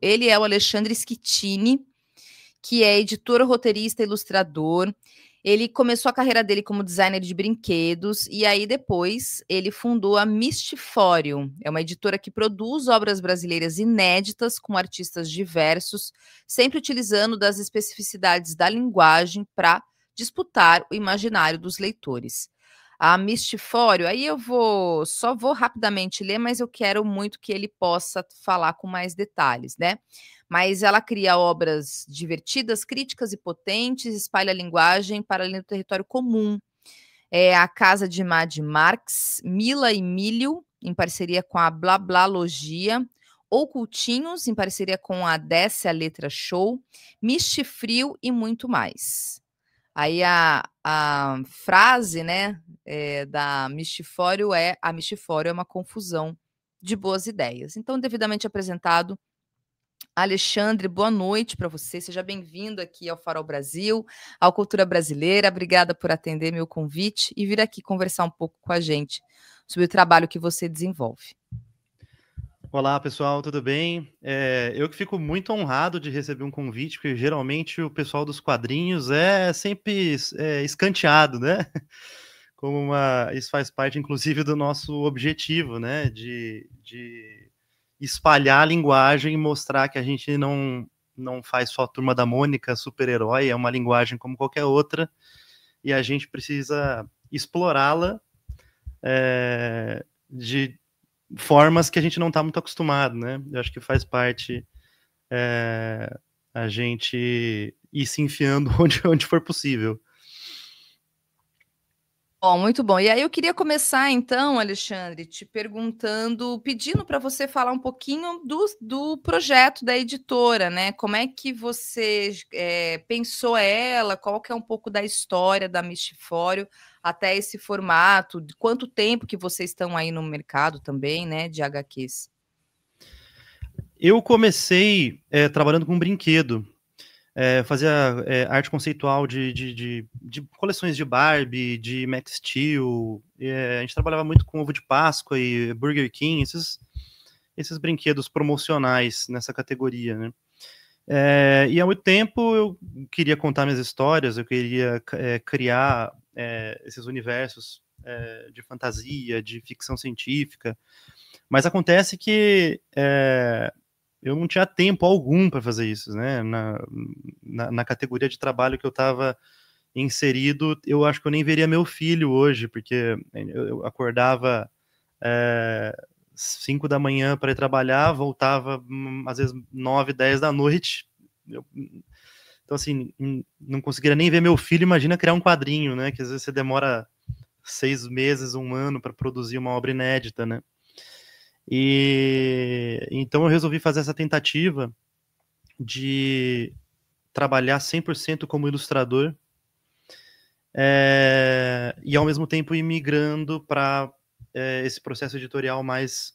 Ele é o Alexandre Schettini, que é editor, roteirista, ilustrador. Ele começou a carreira dele como designer de brinquedos e aí depois ele fundou a Mistifório. É uma editora que produz obras brasileiras inéditas com artistas diversos, sempre utilizando das especificidades da linguagem para disputar o imaginário dos leitores. A Mistifório, aí só vou rapidamente ler, mas eu quero muito que ele possa falar com mais detalhes, né? Mas ela cria obras divertidas, críticas e potentes, espalha a linguagem para além do território comum. É a Casa de Mad Marx, Mila e Milho, em parceria com a Blablalogia, Ocultinhos, em parceria com a Desce a Letra Show, Mistifrio e muito mais. Aí a frase, né, da Mistifório é: a Mistifório é uma confusão de boas ideias. Então, devidamente apresentado, Alexandre, boa noite para você. Seja bem-vindo aqui ao Farol Brasil, ao Cultura Brasileira. Obrigada por atender meu convite e vir aqui conversar um pouco com a gente sobre o trabalho que você desenvolve. Olá, pessoal, tudo bem? Eu que fico muito honrado de receber um convite, porque geralmente o pessoal dos quadrinhos é sempre escanteado, né? Isso faz parte, inclusive, do nosso objetivo, né? De espalhar a linguagem e mostrar que a gente não faz só Turma da Mônica, super-herói, é uma linguagem como qualquer outra, e a gente precisa explorá-la de formas que a gente não está muito acostumado, né? Eu acho que faz parte a gente ir se enfiando onde for possível. Bom, muito bom. E aí eu queria começar então, Alexandre, te perguntando, pedindo para você falar um pouquinho do projeto da editora, né? Como é que você pensou ela, qual que é um pouco da história da Mistifório até esse formato, de quanto tempo que vocês estão aí no mercado também, né, de HQs? Eu comecei trabalhando com brinquedo, fazia arte conceitual de coleções de Barbie, de Max Steel, a gente trabalhava muito com ovo de Páscoa e Burger King, esses brinquedos promocionais nessa categoria, né? E há muito tempo eu queria contar minhas histórias, eu queria criar esses universos de fantasia, de ficção científica, mas acontece que eu não tinha tempo algum para fazer isso, né? Na categoria de trabalho que eu estava inserido, eu acho que eu nem veria meu filho hoje, porque eu acordava 5 da manhã para ir trabalhar, voltava às vezes 9, 10 da noite. Então, assim, não conseguiria nem ver meu filho, imagina criar um quadrinho, né? Que às vezes você demora 6 meses, um ano para produzir uma obra inédita, né? E então eu resolvi fazer essa tentativa de trabalhar 100% como ilustrador e ao mesmo tempo ir migrando para esse processo editorial mais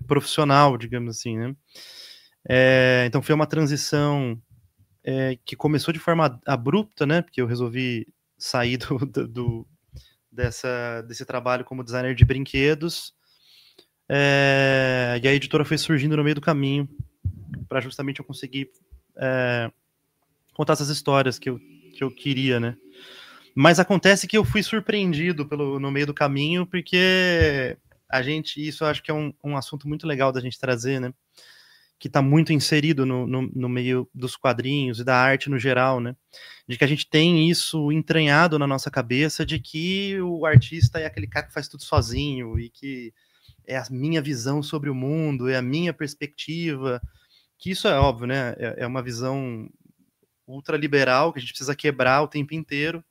profissional, digamos assim, né? Então foi uma transição que começou de forma abrupta, né? Porque eu resolvi sair desse trabalho como designer de brinquedos e a editora foi surgindo no meio do caminho para justamente eu conseguir contar essas histórias que eu queria, né? Mas acontece que eu fui surpreendido no meio do caminho, porque isso eu acho que é um assunto muito legal da gente trazer, né? Que está muito inserido no meio dos quadrinhos e da arte no geral, né? De que a gente tem isso entranhado na nossa cabeça de que o artista é aquele cara que faz tudo sozinho e que é a minha visão sobre o mundo, é a minha perspectiva, que isso é óbvio, né? É uma visão ultraliberal que a gente precisa quebrar o tempo inteiro,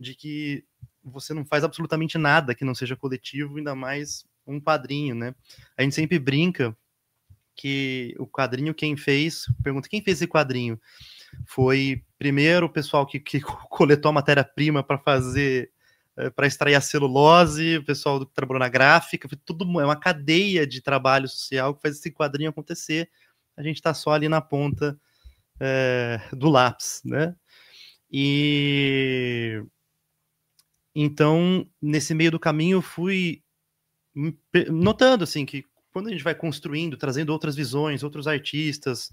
de que você não faz absolutamente nada que não seja coletivo, ainda mais um quadrinho, né? A gente sempre brinca que o quadrinho pergunta quem fez esse quadrinho? Foi primeiro o pessoal que coletou a matéria-prima para fazer, para extrair a celulose, o pessoal que trabalhou na gráfica, é uma cadeia de trabalho social que faz esse quadrinho acontecer. A gente está só ali na ponta do lápis, né? E então, nesse meio do caminho, eu fui notando assim que quando a gente vai construindo, trazendo outras visões, outros artistas,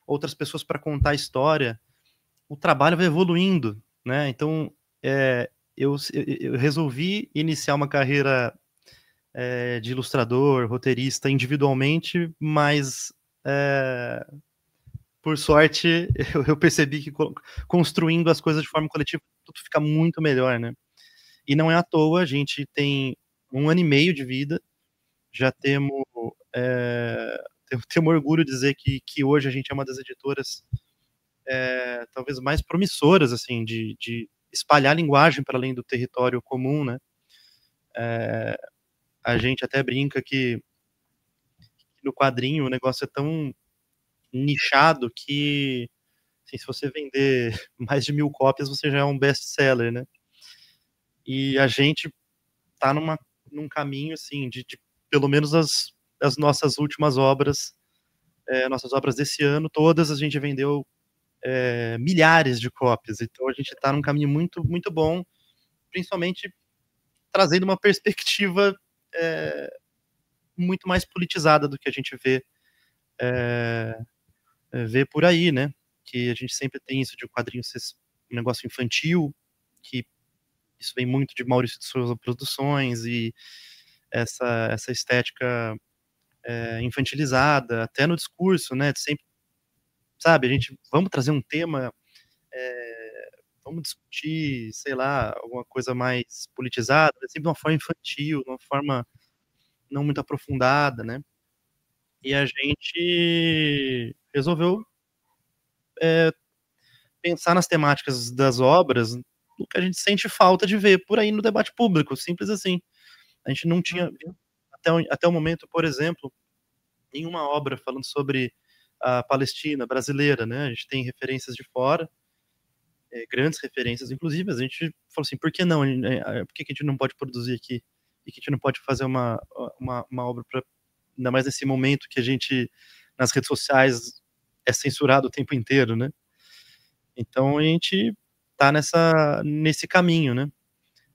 outras pessoas para contar a história, o trabalho vai evoluindo, né? Então, eu resolvi iniciar uma carreira de ilustrador, roteirista individualmente, mas por sorte eu percebi que construindo as coisas de forma coletiva tudo fica muito melhor, né? E não é à toa, a gente tem 1 ano e meio de vida, já temos temos orgulho de dizer que hoje a gente é uma das editoras talvez mais promissoras assim de espalhar a linguagem para além do território comum, né? A gente até brinca que no quadrinho o negócio é tão nichado que assim, se você vender mais de 1000 cópias, você já é um best-seller, né? E a gente tá num caminho assim de pelo menos as nossas últimas obras, nossas obras desse ano, todas a gente vendeu milhares de cópias. Então a gente está num caminho muito, muito bom, principalmente trazendo uma perspectiva muito mais politizada do que a gente vê por aí, né? Que a gente sempre tem isso de o quadrinho ser um negócio infantil, que isso vem muito de Maurício de Souza Produções e essa estética infantilizada, até no discurso, né? Sempre, sabe, a gente vamos trazer um tema, vamos discutir, sei lá, alguma coisa mais politizada, sempre de uma forma infantil, de uma forma não muito aprofundada, né? E a gente resolveu pensar nas temáticas das obras, no que a gente sente falta de ver por aí no debate público, simples assim. A gente não tinha, até o momento, por exemplo, nenhuma obra falando sobre a Palestina brasileira, né? A gente tem referências de fora, grandes referências, inclusive a gente falou assim, por que não? Por que a gente não pode produzir aqui? E que a gente não pode fazer uma obra para, ainda mais nesse momento que a gente, nas redes sociais, é censurado o tempo inteiro, né? Então a gente tá nesse caminho, né?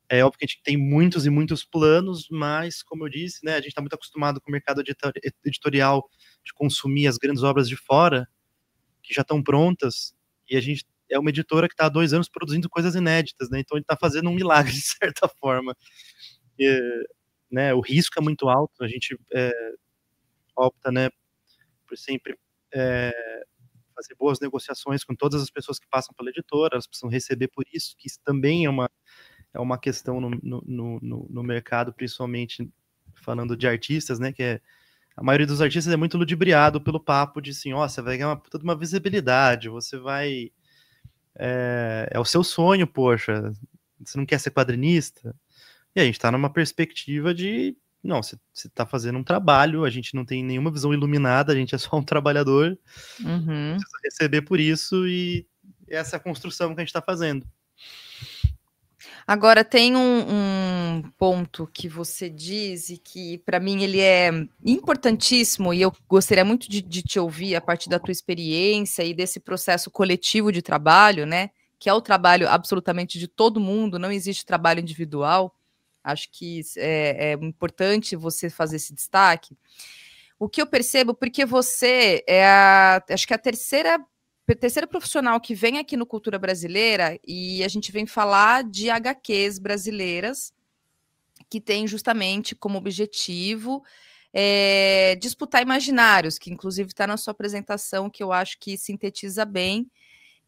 É óbvio que a gente tem muitos e muitos planos, mas, como eu disse, né, a gente está muito acostumado com o mercado editorial de consumir as grandes obras de fora, que já estão prontas, e a gente é uma editora que está há 2 anos produzindo coisas inéditas, né? Então a gente está fazendo um milagre, de certa forma. Né, o risco é muito alto, a gente opta, né, por sempre fazer boas negociações com todas as pessoas que passam pela editora, elas precisam receber por isso, que isso também é uma questão no mercado, principalmente falando de artistas, né, que a maioria dos artistas é muito ludibriado pelo papo de assim, ó, você vai ganhar toda uma visibilidade, você vai... É o seu sonho, poxa, você não quer ser quadrinista? E a gente tá numa perspectiva de, não, você tá fazendo um trabalho, a gente não tem nenhuma visão iluminada, a gente é só um trabalhador, precisa receber por isso, e essa é a construção que a gente tá fazendo. Agora, tem um ponto que você diz e que, para mim, ele é importantíssimo e eu gostaria muito de te ouvir a partir da tua experiência e desse processo coletivo de trabalho, né? Que é o trabalho absolutamente de todo mundo, não existe trabalho individual. Acho que é importante você fazer esse destaque. O que eu percebo, porque você acho que a terceira profissional que vem aqui no Cultura Brasileira e a gente vem falar de HQs brasileiras que tem justamente como objetivo disputar imaginários, que inclusive está na sua apresentação, que eu acho que sintetiza bem,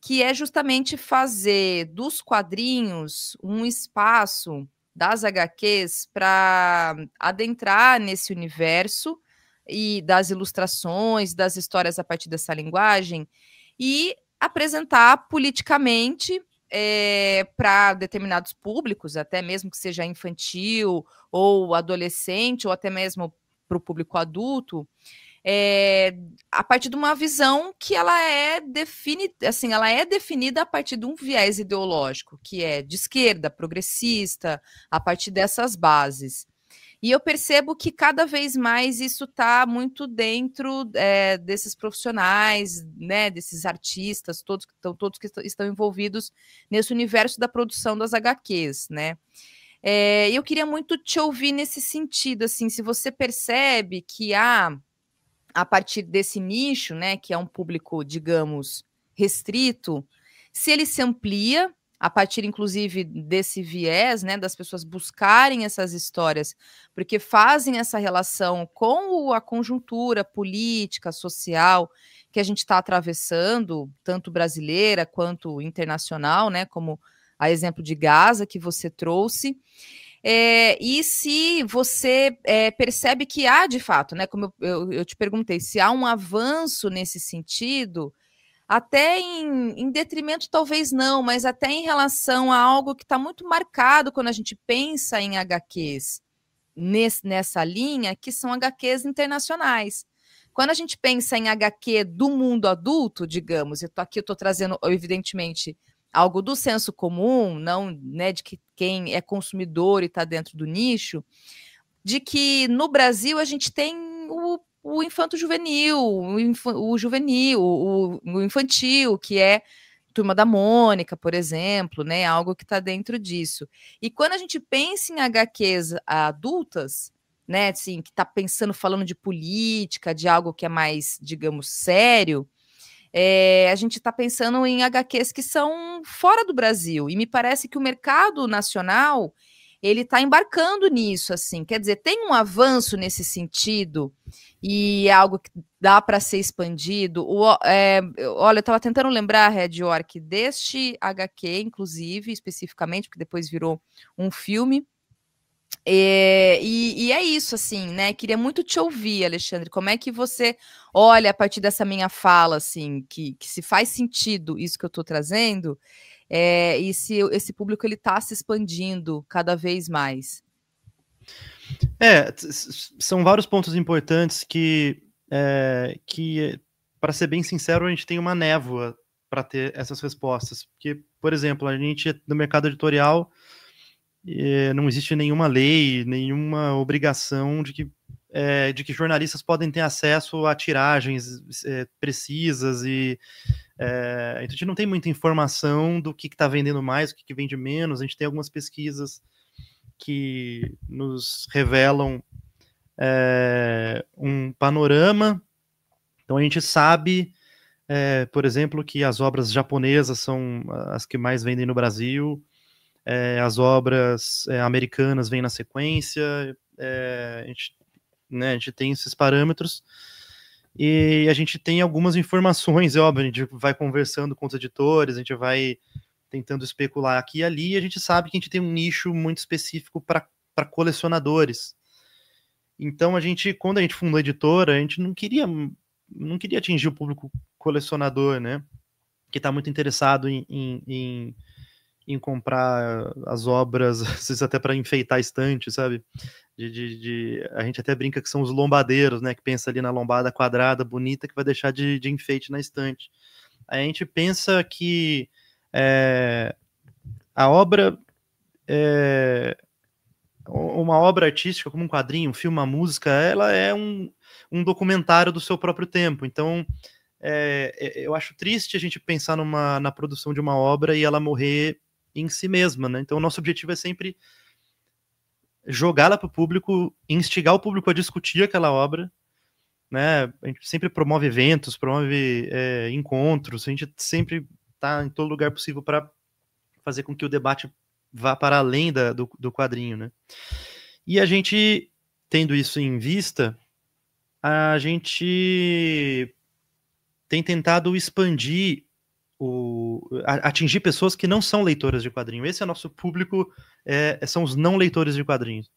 que é justamente fazer dos quadrinhos um espaço das HQs para adentrar nesse universo e das ilustrações, das histórias a partir dessa linguagem, e apresentar politicamente para determinados públicos, até mesmo que seja infantil ou adolescente, ou até mesmo para o público adulto, a partir de uma visão que ela ela é definida a partir de um viés ideológico, que é de esquerda, progressista, a partir dessas bases. E eu percebo que cada vez mais isso está muito dentro desses profissionais, né, desses artistas, todos que estão envolvidos nesse universo da produção das HQs, né? Eu queria muito te ouvir nesse sentido, assim, se você percebe que há, a partir desse nicho, né, que é um público, digamos, restrito, se ele se amplia a partir, inclusive, desse viés, né, das pessoas buscarem essas histórias, porque fazem essa relação com a conjuntura política, social, que a gente está atravessando, tanto brasileira quanto internacional, né, como a exemplo de Gaza que você trouxe. E se você percebe que há, de fato, né, como eu te perguntei, se há um avanço nesse sentido, até em detrimento, talvez não, mas até em relação a algo que está muito marcado quando a gente pensa em HQs nessa linha, que são HQs internacionais. Quando a gente pensa em HQ do mundo adulto, digamos, eu estou trazendo, evidentemente, algo do senso comum, não, né, de que quem é consumidor e está dentro do nicho, de que no Brasil a gente tem o infanto-juvenil, o juvenil, o infantil, que é Turma da Mônica, por exemplo, né? Algo que está dentro disso. E quando a gente pensa em HQs adultas, né? Assim, que está pensando, falando de política, de algo que é mais, digamos, sério, a gente está pensando em HQs que são fora do Brasil. E me parece que o mercado nacional ele está embarcando nisso, assim. Quer dizer, tem um avanço nesse sentido e é algo que dá para ser expandido. Olha, eu estava tentando lembrar, Red Orc, deste HQ, inclusive, especificamente, porque depois virou um filme. E é isso, assim, né? Queria muito te ouvir, Alexandre. Como é que você olha a partir dessa minha fala, assim, que se faz sentido isso que eu estou trazendo, e se esse público ele está se expandindo cada vez mais? São vários pontos importantes que para ser bem sincero, a gente tem uma névoa para ter essas respostas. Porque, por exemplo, a gente no mercado editorial não existe nenhuma lei, nenhuma obrigação de que jornalistas podem ter acesso a tiragens precisas então a gente não tem muita informação do que está vendendo mais, o que vende menos. A gente tem algumas pesquisas que nos revelam um panorama. Então a gente sabe, por exemplo, que as obras japonesas são as que mais vendem no Brasil, as obras americanas vêm na sequência, a gente tem esses parâmetros, e a gente tem algumas informações, é óbvio, a gente vai conversando com os editores, a gente vai tentando especular aqui e ali, e a gente sabe que a gente tem um nicho muito específico para colecionadores. Então, quando a gente fundou a editora, a gente não queria atingir o público colecionador, né? Que está muito interessado em comprar as obras, às vezes até para enfeitar a estante, sabe? A gente até brinca que são os lombadeiros, né? Que pensa ali na lombada quadrada, bonita, que vai deixar de enfeite na estante. Aí a gente pensa que a obra uma obra artística, como um quadrinho, um filme, uma música, ela é um documentário do seu próprio tempo. Então, eu acho triste a gente pensar na produção de uma obra e ela morrer em si mesma, né? Então, o nosso objetivo é sempre jogá-la para o público, instigar o público a discutir aquela obra, né? A gente sempre promove eventos, promove encontros, a gente sempre está em todo lugar possível para fazer com que o debate vá para além do quadrinho, né? E a gente, tendo isso em vista, a gente tem tentado expandir, atingir pessoas que não são leitoras de quadrinho. Esse é nosso público, são os não leitores de quadrinhos.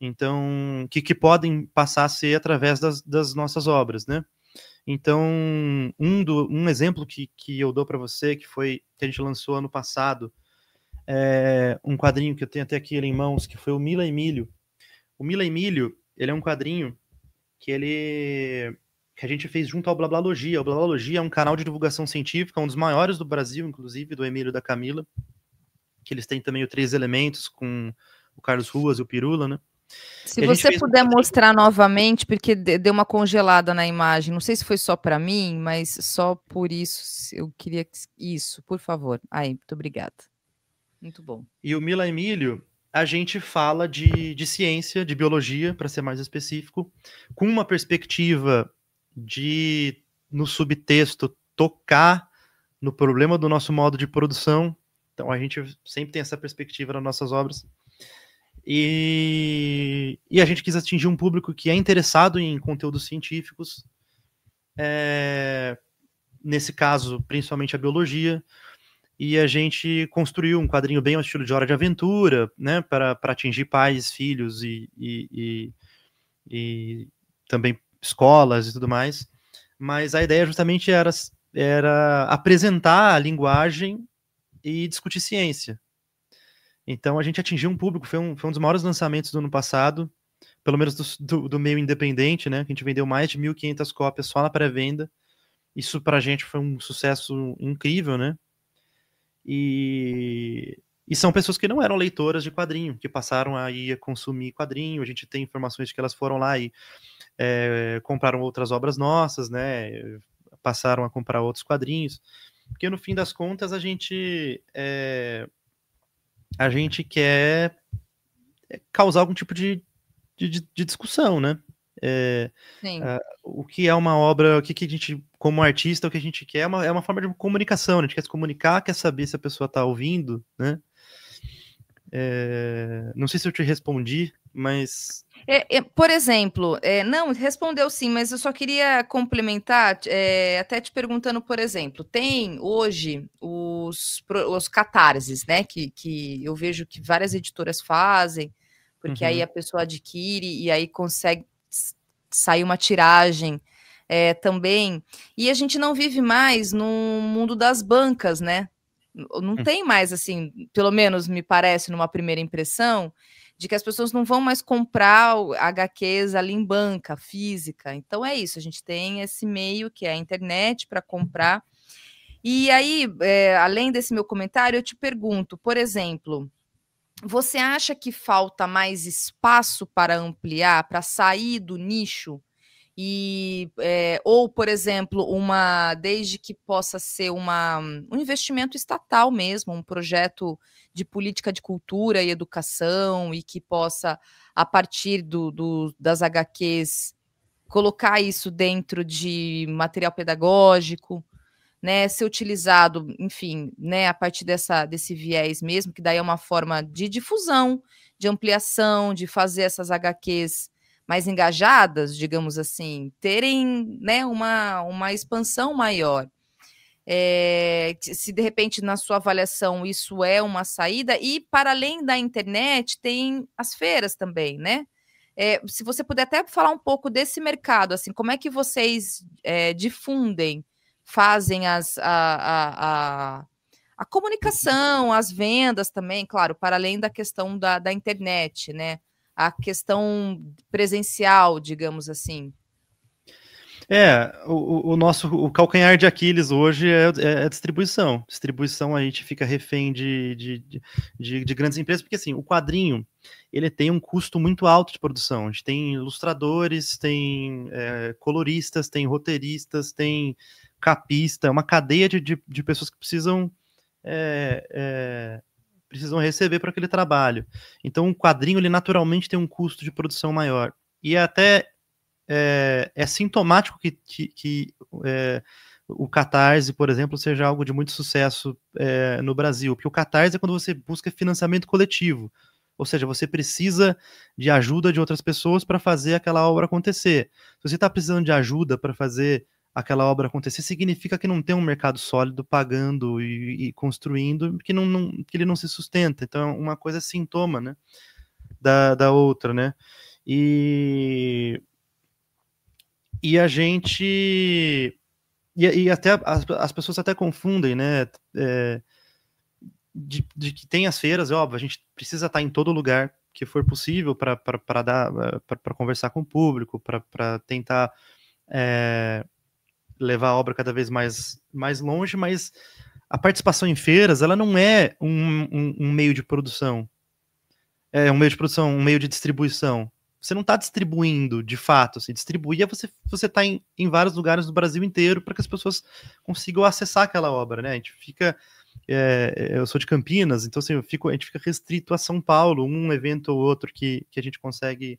Então, que podem passar a ser através das nossas obras, né? Então, um exemplo que eu dou para você, que a gente lançou ano passado, um quadrinho que eu tenho até aqui em mãos, que foi o Mila e Milho. O Mila e Milho, ele é um quadrinho que a gente fez junto ao Blablalogia. O Blablalogia é um canal de divulgação científica, um dos maiores do Brasil, inclusive, do Emílio e da Camila, que eles têm também o Três Elementos, com o Carlos Ruas e o Pirula, né? Se você puder mostrar novamente, porque deu uma congelada na imagem, não sei se foi só para mim, mas só por isso, eu queria isso, por favor. Aí, muito obrigada. Muito bom. E o Mila e Milho, a gente fala de ciência, de biologia, para ser mais específico, com uma perspectiva de, no subtexto, tocar no problema do nosso modo de produção. Então, a gente sempre tem essa perspectiva nas nossas obras. E a gente quis atingir um público que é interessado em conteúdos científicos, nesse caso, principalmente a biologia, e a gente construiu um quadrinho bem ao estilo de Hora de Aventura, né, para atingir pais, filhos e também escolas e tudo mais. Mas a ideia justamente era apresentar a linguagem e discutir ciência. Então a gente atingiu um público, foi um dos maiores lançamentos do ano passado, pelo menos do meio independente, né? Que a gente vendeu mais de 1.500 cópias só na pré-venda. Isso pra gente foi um sucesso incrível, né? E são pessoas que não eram leitoras de quadrinho, que passaram a ir consumir quadrinho. A gente tem informações de que elas foram lá e compraram outras obras nossas, né? Passaram a comprar outros quadrinhos. Porque no fim das contas a gente quer causar algum tipo de discussão, né? O que é uma obra, o que a gente, como artista, o que a gente quer é uma forma de comunicação, né? A gente quer se comunicar, quer saber se a pessoa está ouvindo, né? Não sei se eu te respondi, mas... Por exemplo, não, respondeu sim, mas eu só queria complementar, até te perguntando, por exemplo, tem hoje os catarses, né, que eu vejo que várias editoras fazem, porque aí a pessoa adquire e aí consegue sair uma tiragem também, e a gente não vive mais no mundo das bancas, né, não tem mais, assim, pelo menos me parece, numa primeira impressão, de que as pessoas não vão mais comprar HQs ali em banca, física. Então é isso, a gente tem esse meio que é a internet para comprar. E aí, além desse meu comentário, eu te pergunto, por exemplo, você acha que falta mais espaço para ampliar, para sair do nicho? Ou, por exemplo, desde que possa ser um investimento estatal mesmo, um projeto de política de cultura e educação, e que possa, a partir das HQs, colocar isso dentro de material pedagógico, né, ser utilizado, enfim, né, a partir desse viés mesmo, que daí é uma forma de difusão, de ampliação, de fazer essas HQs mais engajadas, digamos assim, terem, né, uma expansão maior. Se de repente na sua avaliação isso é uma saída, e para além da internet tem as feiras também, né? Se você puder até falar um pouco desse mercado, assim, como é que vocês difundem, fazem a comunicação, as vendas também, claro, para além da questão da internet, né? A questão presencial, digamos assim. O calcanhar de Aquiles hoje é a distribuição. Distribuição, a gente fica refém de grandes empresas, porque assim, o quadrinho ele tem um custo muito alto de produção. A gente tem ilustradores, tem coloristas, tem roteiristas, tem capista, é uma cadeia de pessoas que precisam receber para aquele trabalho. Então, o quadrinho ele naturalmente tem um custo de produção maior. E até é sintomático que o Catarse, por exemplo, seja algo de muito sucesso no Brasil, porque o Catarse é quando você busca financiamento coletivo, ou seja, você precisa de ajuda de outras pessoas para fazer aquela obra acontecer. Se você está precisando de ajuda para fazer aquela obra acontecer, significa que não tem um mercado sólido pagando e construindo, que ele não se sustenta. Então, uma coisa é sintoma, né, da outra, né? E a gente... E até as pessoas até confundem, né? De que tem as feiras, é óbvio, a gente precisa estar em todo lugar que for possível para conversar com o público, para tentar levar a obra cada vez mais longe, mas a participação em feiras, ela não é um meio de produção. É um meio de produção, um meio de distribuição. Você não está distribuindo, de fato. Assim, distribuir é você tá em vários lugares do Brasil inteiro para que as pessoas consigam acessar aquela obra, né? A gente fica eu sou de Campinas, então assim, a gente fica restrito a São Paulo, um evento ou outro que a gente consegue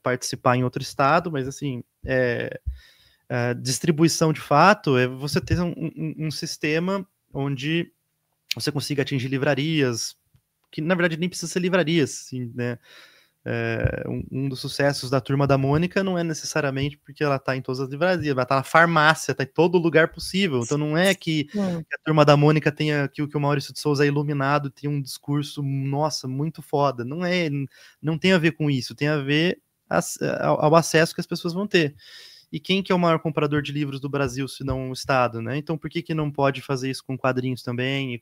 participar em outro estado, mas assim, distribuição de fato é você ter um sistema onde você consiga atingir livrarias, que na verdade nem precisa ser livrarias, assim, né? Um dos sucessos da Turma da Mônica não é necessariamente porque ela está em todas as livrarias, ela está na farmácia, está em todo lugar possível. Então não é que a Turma da Mônica tenha que o Maurício de Souza é iluminado, tem um discurso, nossa, muito foda. Não tem a ver com isso, tem a ver ao acesso que as pessoas vão ter. E quem que é o maior comprador de livros do Brasil, se não o Estado, né? Então por que não pode fazer isso com quadrinhos também?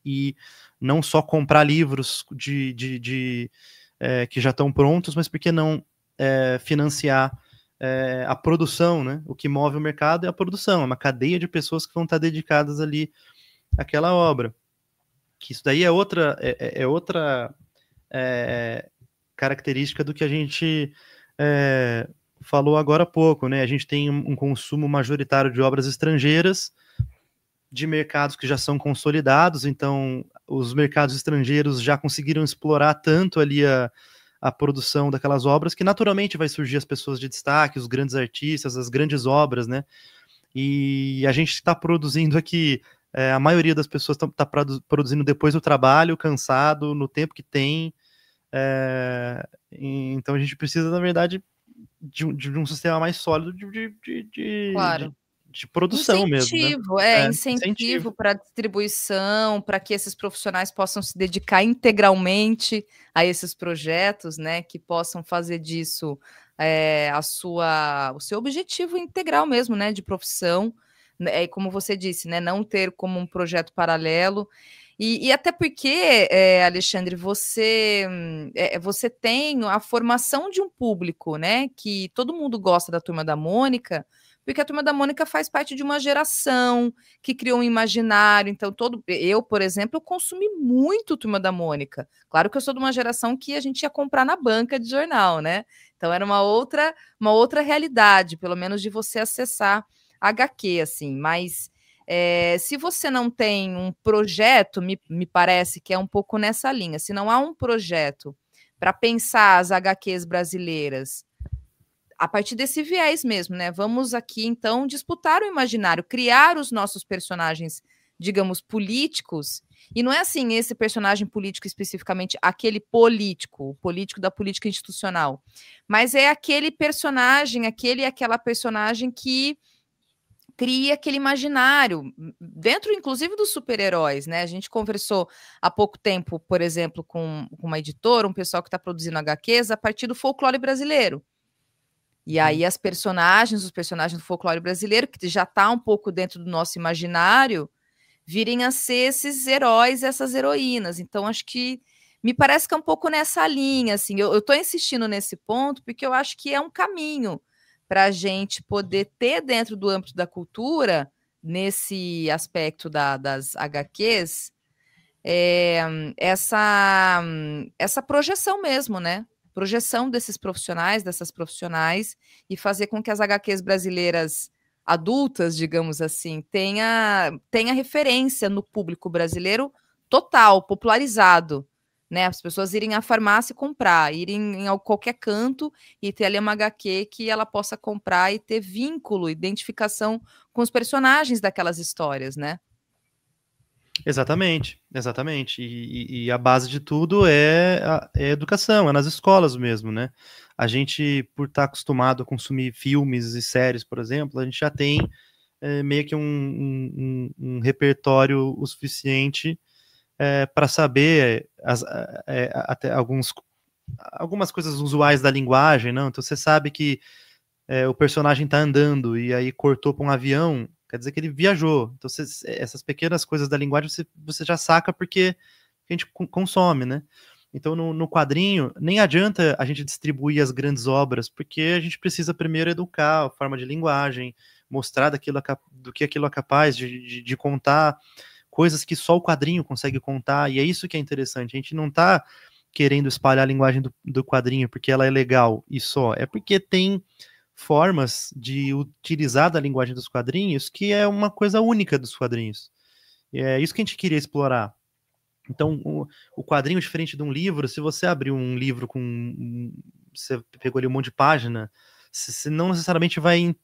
E não só comprar livros que já estão prontos, mas por que não financiar a produção, né? O que move o mercado é a produção, é uma cadeia de pessoas que vão estar dedicadas ali àquela obra. Que isso daí é outra característica do que a gente falou agora há pouco, né? A gente tem um consumo majoritário de obras estrangeiras, de mercados que já são consolidados, então os mercados estrangeiros já conseguiram explorar tanto ali a produção daquelas obras que naturalmente vai surgir as pessoas de destaque, os grandes artistas, as grandes obras, né? E a gente está produzindo aqui, a maioria das pessoas está produzindo depois do trabalho, cansado, no tempo que tem. Então a gente precisa, na verdade, de um sistema mais sólido Claro. de produção mesmo, né? Incentivo para distribuição, para que esses profissionais possam se dedicar integralmente a esses projetos, né? Que possam fazer disso o seu objetivo integral mesmo, né? De profissão, como você disse, né? Não ter como um projeto paralelo. E até porque, Alexandre, você tem a formação de um público, né? Que todo mundo gosta da Turma da Mônica, porque a Turma da Mônica faz parte de uma geração que criou um imaginário. Então, eu, por exemplo, eu consumi muito Turma da Mônica. Claro que eu sou de uma geração que a gente ia comprar na banca de jornal, né? Então, era uma outra realidade, pelo menos de você acessar HQ, assim. Mas se você não tem um projeto, me parece que é um pouco nessa linha. Se não há um projeto para pensar as HQs brasileiras a partir desse viés mesmo, né? Vamos aqui, então, disputar o imaginário, criar os nossos personagens, digamos, políticos. E não é assim, esse personagem político especificamente, aquele político, o político da política institucional. Mas é aquele personagem, aquela personagem que cria aquele imaginário, dentro, inclusive, dos super-heróis, né? A gente conversou há pouco tempo, por exemplo, com uma editora, um pessoal que está produzindo HQs a partir do folclore brasileiro. E aí os personagens do folclore brasileiro, que já está um pouco dentro do nosso imaginário, virem a ser esses heróis, essas heroínas. Então, acho que me parece que é um pouco nessa linha, assim. Eu estou insistindo nesse ponto porque eu acho que é um caminho para a gente poder ter dentro do âmbito da cultura, nesse aspecto das HQs, essa projeção mesmo, né? Projeção desses profissionais, dessas profissionais, e fazer com que as HQs brasileiras adultas, digamos assim, tenha referência no público brasileiro total, popularizado, né? As pessoas irem à farmácia e comprar, irem em qualquer canto e ter ali uma HQ que ela possa comprar e ter vínculo, identificação com os personagens daquelas histórias, né? Exatamente. E a base de tudo é a educação, é nas escolas mesmo, né? A gente, por estar acostumado a consumir filmes e séries, por exemplo, a gente já tem meio que um repertório o suficiente para saber até algumas coisas usuais da linguagem, não? Então você sabe que o personagem está andando e aí cortou para um avião, quer dizer que ele viajou. Então, essas pequenas coisas da linguagem você já saca porque a gente consome, né? Então, no quadrinho, nem adianta a gente distribuir as grandes obras, porque a gente precisa primeiro educar a forma de linguagem, mostrar do que aquilo é capaz de contar coisas que só o quadrinho consegue contar, e é isso que é interessante. A gente não está querendo espalhar a linguagem do quadrinho porque ela é legal e só, é porque tem formas de utilizar da linguagem dos quadrinhos que é uma coisa única dos quadrinhos. É isso que a gente queria explorar. Então, o quadrinho, diferente de um livro, se você abrir um livro com... Você pegou ali um monte de página, você não necessariamente vai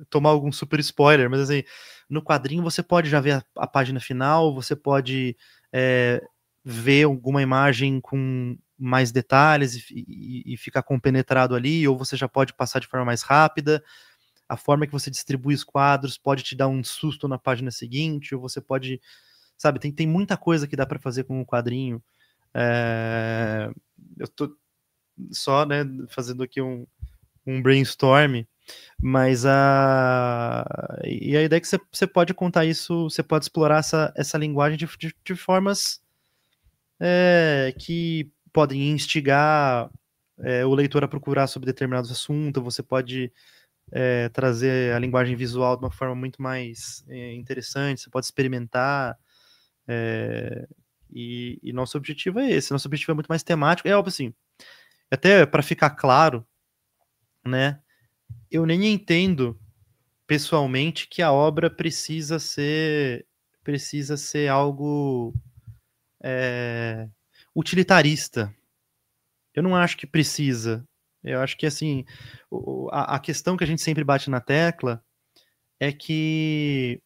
tomar algum super spoiler, mas assim, no quadrinho você pode já ver a página final, você pode ver alguma imagem com mais detalhes e ficar compenetrado ali, ou você já pode passar de forma mais rápida. A forma que você distribui os quadros pode te dar um susto na página seguinte, ou você pode, sabe, tem muita coisa que dá para fazer com o quadrinho. Eu tô só, né, fazendo aqui um brainstorm, mas e a ideia é que você pode contar isso, você pode explorar essa linguagem de formas que podem instigar o leitor a procurar sobre determinados assuntos, você pode trazer a linguagem visual de uma forma muito mais interessante, você pode experimentar, e nosso objetivo é esse, nosso objetivo é muito mais temático, é óbvio assim, até para ficar claro, né, eu nem entendo pessoalmente que a obra precisa ser algo utilitarista. Eu não acho que precisa. Eu acho que, assim, a questão que a gente sempre bate na tecla é que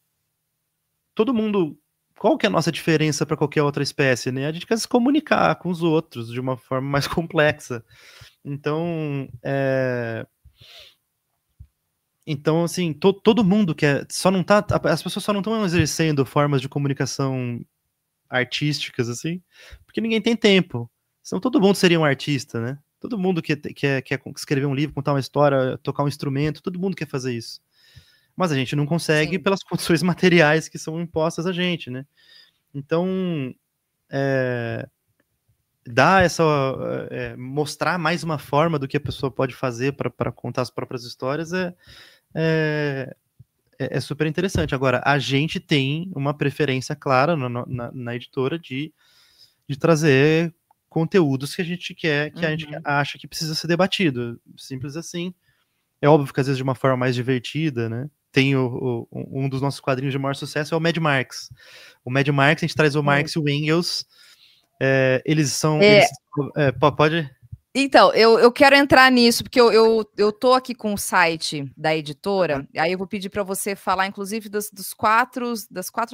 todo mundo... Qual que é a nossa diferença para qualquer outra espécie, né? A gente quer se comunicar com os outros de uma forma mais complexa. Então, assim, todo mundo quer... Só não tá... As pessoas só não estão exercendo formas de comunicação artísticas, assim, porque ninguém tem tempo. Senão todo mundo seria um artista, né? Todo mundo quer escrever um livro, contar uma história, tocar um instrumento, todo mundo quer fazer isso. Mas a gente não consegue pelas condições materiais que são impostas a gente, né? Então, mostrar mais uma forma do que a pessoa pode fazer para contar as próprias histórias é super interessante. Agora, a gente tem uma preferência clara na editora de trazer conteúdos que a gente quer, que a gente acha que precisa ser debatido. Simples assim. É óbvio que às vezes de uma forma mais divertida, né? Tem um dos nossos quadrinhos de maior sucesso é o Mad Marx. O Mad Marx, a gente traz o Marx e o Engels. Eles são... pode... Então, eu quero entrar nisso, porque eu tô aqui com o site da editora, aí eu vou pedir para você falar, inclusive, das quatro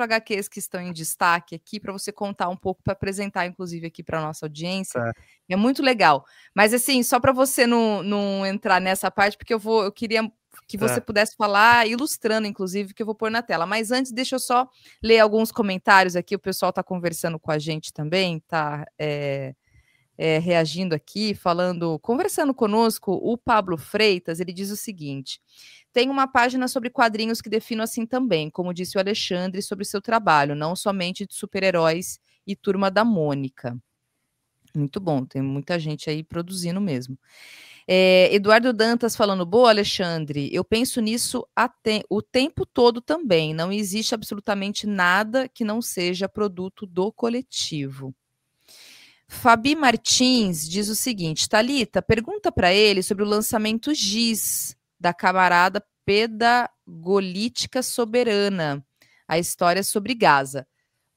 HQs que estão em destaque aqui, para você contar um pouco, para apresentar, inclusive, aqui para a nossa audiência. É muito legal. Mas, assim, só para você não entrar nessa parte, porque eu queria que você pudesse falar, ilustrando, inclusive, que eu vou pôr na tela. Mas antes, deixa eu só ler alguns comentários aqui, o pessoal está conversando com a gente também, tá... reagindo aqui, conversando conosco, o Pablo Freitas, ele diz o seguinte: tem uma página sobre quadrinhos que defino assim também, como disse o Alexandre, sobre seu trabalho, não somente de super-heróis e Turma da Mônica. Muito bom, tem muita gente aí produzindo mesmo. Eduardo Dantas falando, boa, Alexandre, eu penso nisso o tempo todo também, não existe absolutamente nada que não seja produto do coletivo. Fabi Martins diz o seguinte, Thalita, pergunta para ele sobre o lançamento Giz, da camarada Pedagolítica Soberana, a história sobre Gaza.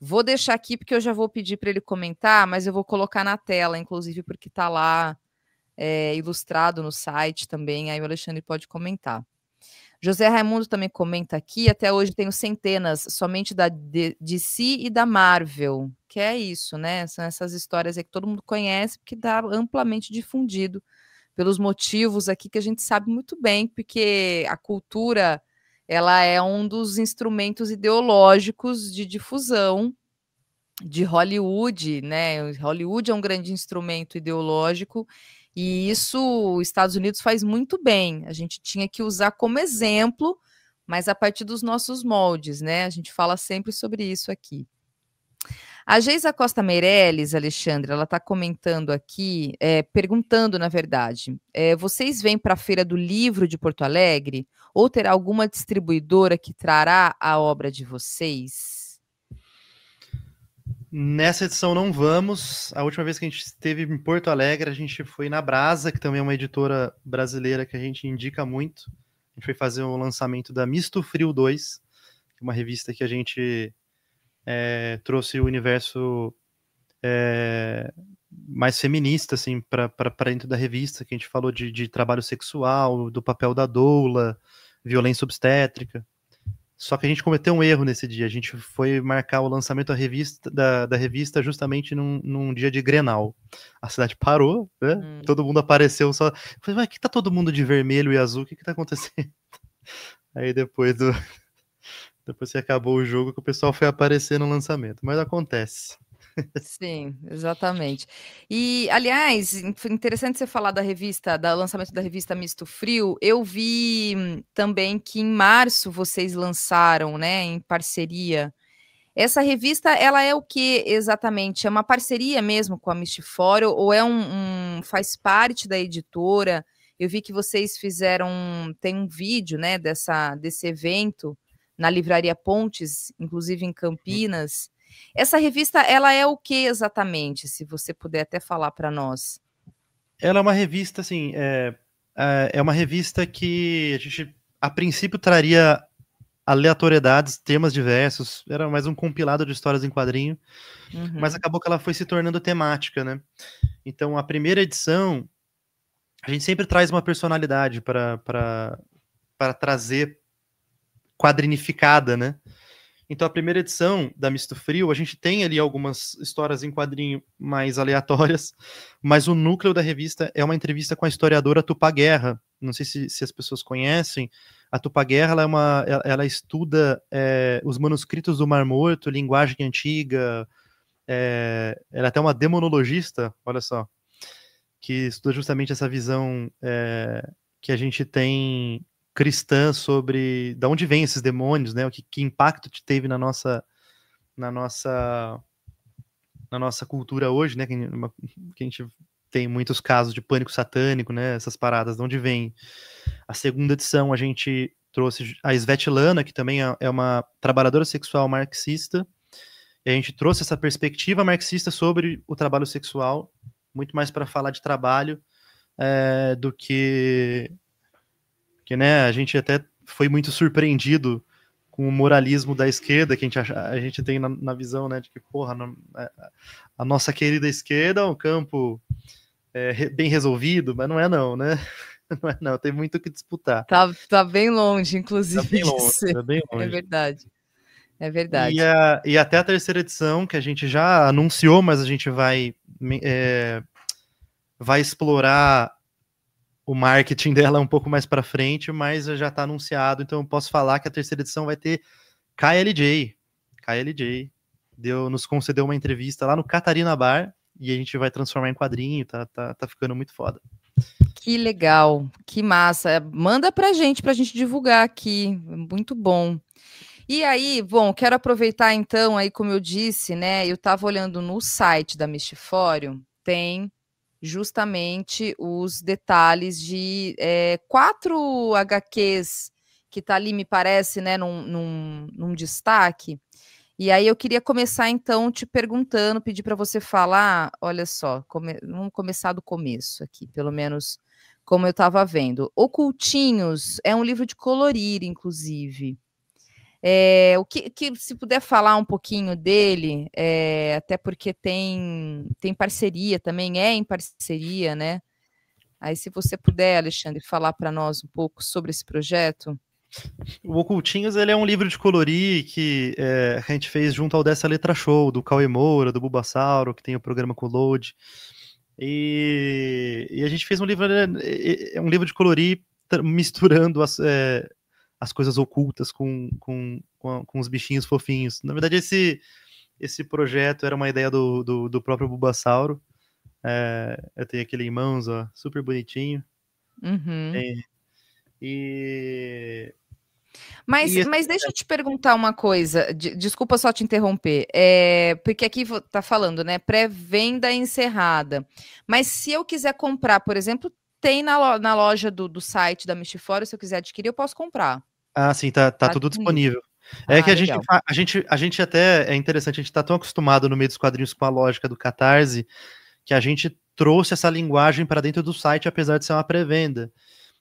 Vou deixar aqui porque eu já vou pedir para ele comentar, mas eu vou colocar na tela, inclusive porque está lá ilustrado no site também, aí o Alexandre pode comentar. José Raimundo também comenta aqui, até hoje tenho centenas, somente da DC e da Marvel, que é isso, né? São essas histórias aí que todo mundo conhece, porque está amplamente difundido pelos motivos aqui que a gente sabe muito bem, porque a cultura, ela é um dos instrumentos ideológicos de difusão de Hollywood, né? Hollywood é um grande instrumento ideológico e isso os Estados Unidos faz muito bem. A gente tinha que usar como exemplo, mas a partir dos nossos moldes, né? A gente fala sempre sobre isso aqui. A Geisa Costa Meirelles, Alexandre, ela está comentando aqui, perguntando, na verdade, vocês vêm para a Feira do Livro de Porto Alegre ou terá alguma distribuidora que trará a obra de vocês? Nessa edição não vamos. A última vez que a gente esteve em Porto Alegre, a gente foi na Brasa, que também é uma editora brasileira que a gente indica muito. A gente foi fazer o lançamento da Misto Frio 2, uma revista que a gente trouxe o universo mais feminista, assim, para dentro da revista, que a gente falou de trabalho sexual, do papel da doula, violência obstétrica. Só que a gente cometeu um erro nesse dia. A gente foi marcar o lançamento da revista justamente num dia de Grenal. A cidade parou, né? Todo mundo apareceu só. Eu falei, mas que tá todo mundo de vermelho e azul? O que tá acontecendo? Aí depois que acabou o jogo, que o pessoal foi aparecer no lançamento. Mas acontece. Sim, exatamente. E, aliás, foi interessante você falar da revista, do lançamento da revista Misto Frio. Eu vi também que em março vocês lançaram, né, em parceria. Essa revista, ela é o que exatamente? É uma parceria mesmo com a Mistifório ou é faz parte da editora? Eu vi que vocês tem um vídeo, né, desse evento na Livraria Pontes, inclusive em Campinas. Essa revista, ela é o que exatamente? Se você puder até falar para nós. Ela é uma revista, assim, é uma revista que a gente, a princípio, traria aleatoriedades, temas diversos, era mais um compilado de histórias em quadrinho, mas acabou que ela foi se tornando temática, né? Então, a primeira edição, a gente sempre traz uma personalidade para trazer quadrinificada, né? Então, a primeira edição da Misto Frio, a gente tem ali algumas histórias em quadrinho mais aleatórias, mas o núcleo da revista é uma entrevista com a historiadora Tupá Guerra. Não sei se as pessoas conhecem. A Tupá Guerra, ela estuda os manuscritos do Mar Morto, linguagem antiga. Ela é até uma demonologista, olha só, que estuda justamente essa visão que a gente tem cristã sobre de onde vêm esses demônios, né? Que impacto teve na nossa cultura hoje, né? Que a gente tem muitos casos de pânico satânico, né? Essas paradas, de onde vem. A segunda edição a gente trouxe a Svetlana, que também é uma trabalhadora sexual marxista, e a gente trouxe essa perspectiva marxista sobre o trabalho sexual, muito mais para falar de trabalho do que né, a gente até foi muito surpreendido com o moralismo da esquerda, que a gente tem na visão, né, de que, porra, a nossa querida esquerda é um campo bem resolvido, mas não é não, né? Não é não, tem muito o que disputar. Tá bem longe, inclusive. Tá bem longe, tá bem longe. É verdade. É verdade. E até a terceira edição, que a gente já anunciou, mas a gente vai explorar o marketing dela um pouco mais para frente, mas já está anunciado, então eu posso falar que a terceira edição vai ter KLJ. KLJ nos concedeu uma entrevista lá no Catarina Bar e a gente vai transformar em quadrinho, tá ficando muito foda. Que legal, que massa. Manda pra gente divulgar aqui, muito bom. E aí, bom, quero aproveitar então, aí como eu disse, né, eu estava olhando no site da Mistifório, tem justamente os detalhes de 4 HQs que tá ali, me parece, né, num destaque. E aí eu queria começar então te perguntando, pedir para você falar, olha só, vamos começar do começo aqui, pelo menos como eu estava vendo. Ocultinhos é um livro de colorir, inclusive. O que se puder falar um pouquinho dele, até porque tem parceria também, em parceria, né? Aí, se você puder, Alexandre, falar para nós um pouco sobre esse projeto. O Ocultinhos, ele é um livro de colorir que a gente fez junto ao Dessa Letra Show, do Cauê Moura, do Bulbasauro, que tem o programa com o Load. E a gente fez um livro de colorir misturando as coisas ocultas com os bichinhos fofinhos. Na verdade, esse projeto era uma ideia do próprio Bulbasauro. Eu tenho aquele em mãos, ó, super bonitinho. Uhum. Mas deixa eu te perguntar uma coisa, desculpa só te interromper, porque aqui tá falando, né, pré-venda encerrada, mas se eu quiser comprar, por exemplo, tem na loja do site da Mistifório, se eu quiser adquirir, eu posso comprar. Ah, sim, tá tudo disponível. Que a gente até, é interessante, a gente tá tão acostumado no meio dos quadrinhos com a lógica do Catarse, que a gente trouxe essa linguagem para dentro do site, apesar de ser uma pré-venda.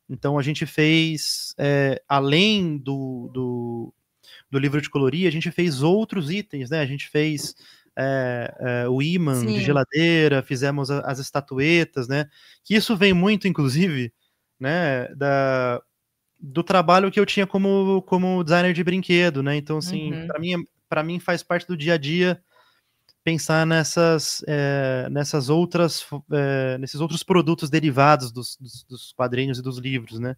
Então a gente fez, além do livro de colorir, a gente fez outros itens, né? A gente fez o ímã de geladeira, fizemos as estatuetas, né? Que isso vem muito, inclusive, né, do trabalho que eu tinha como designer de brinquedo, né? Então, assim, para mim faz parte do dia a dia pensar nesses outros produtos derivados dos quadrinhos e dos livros, né?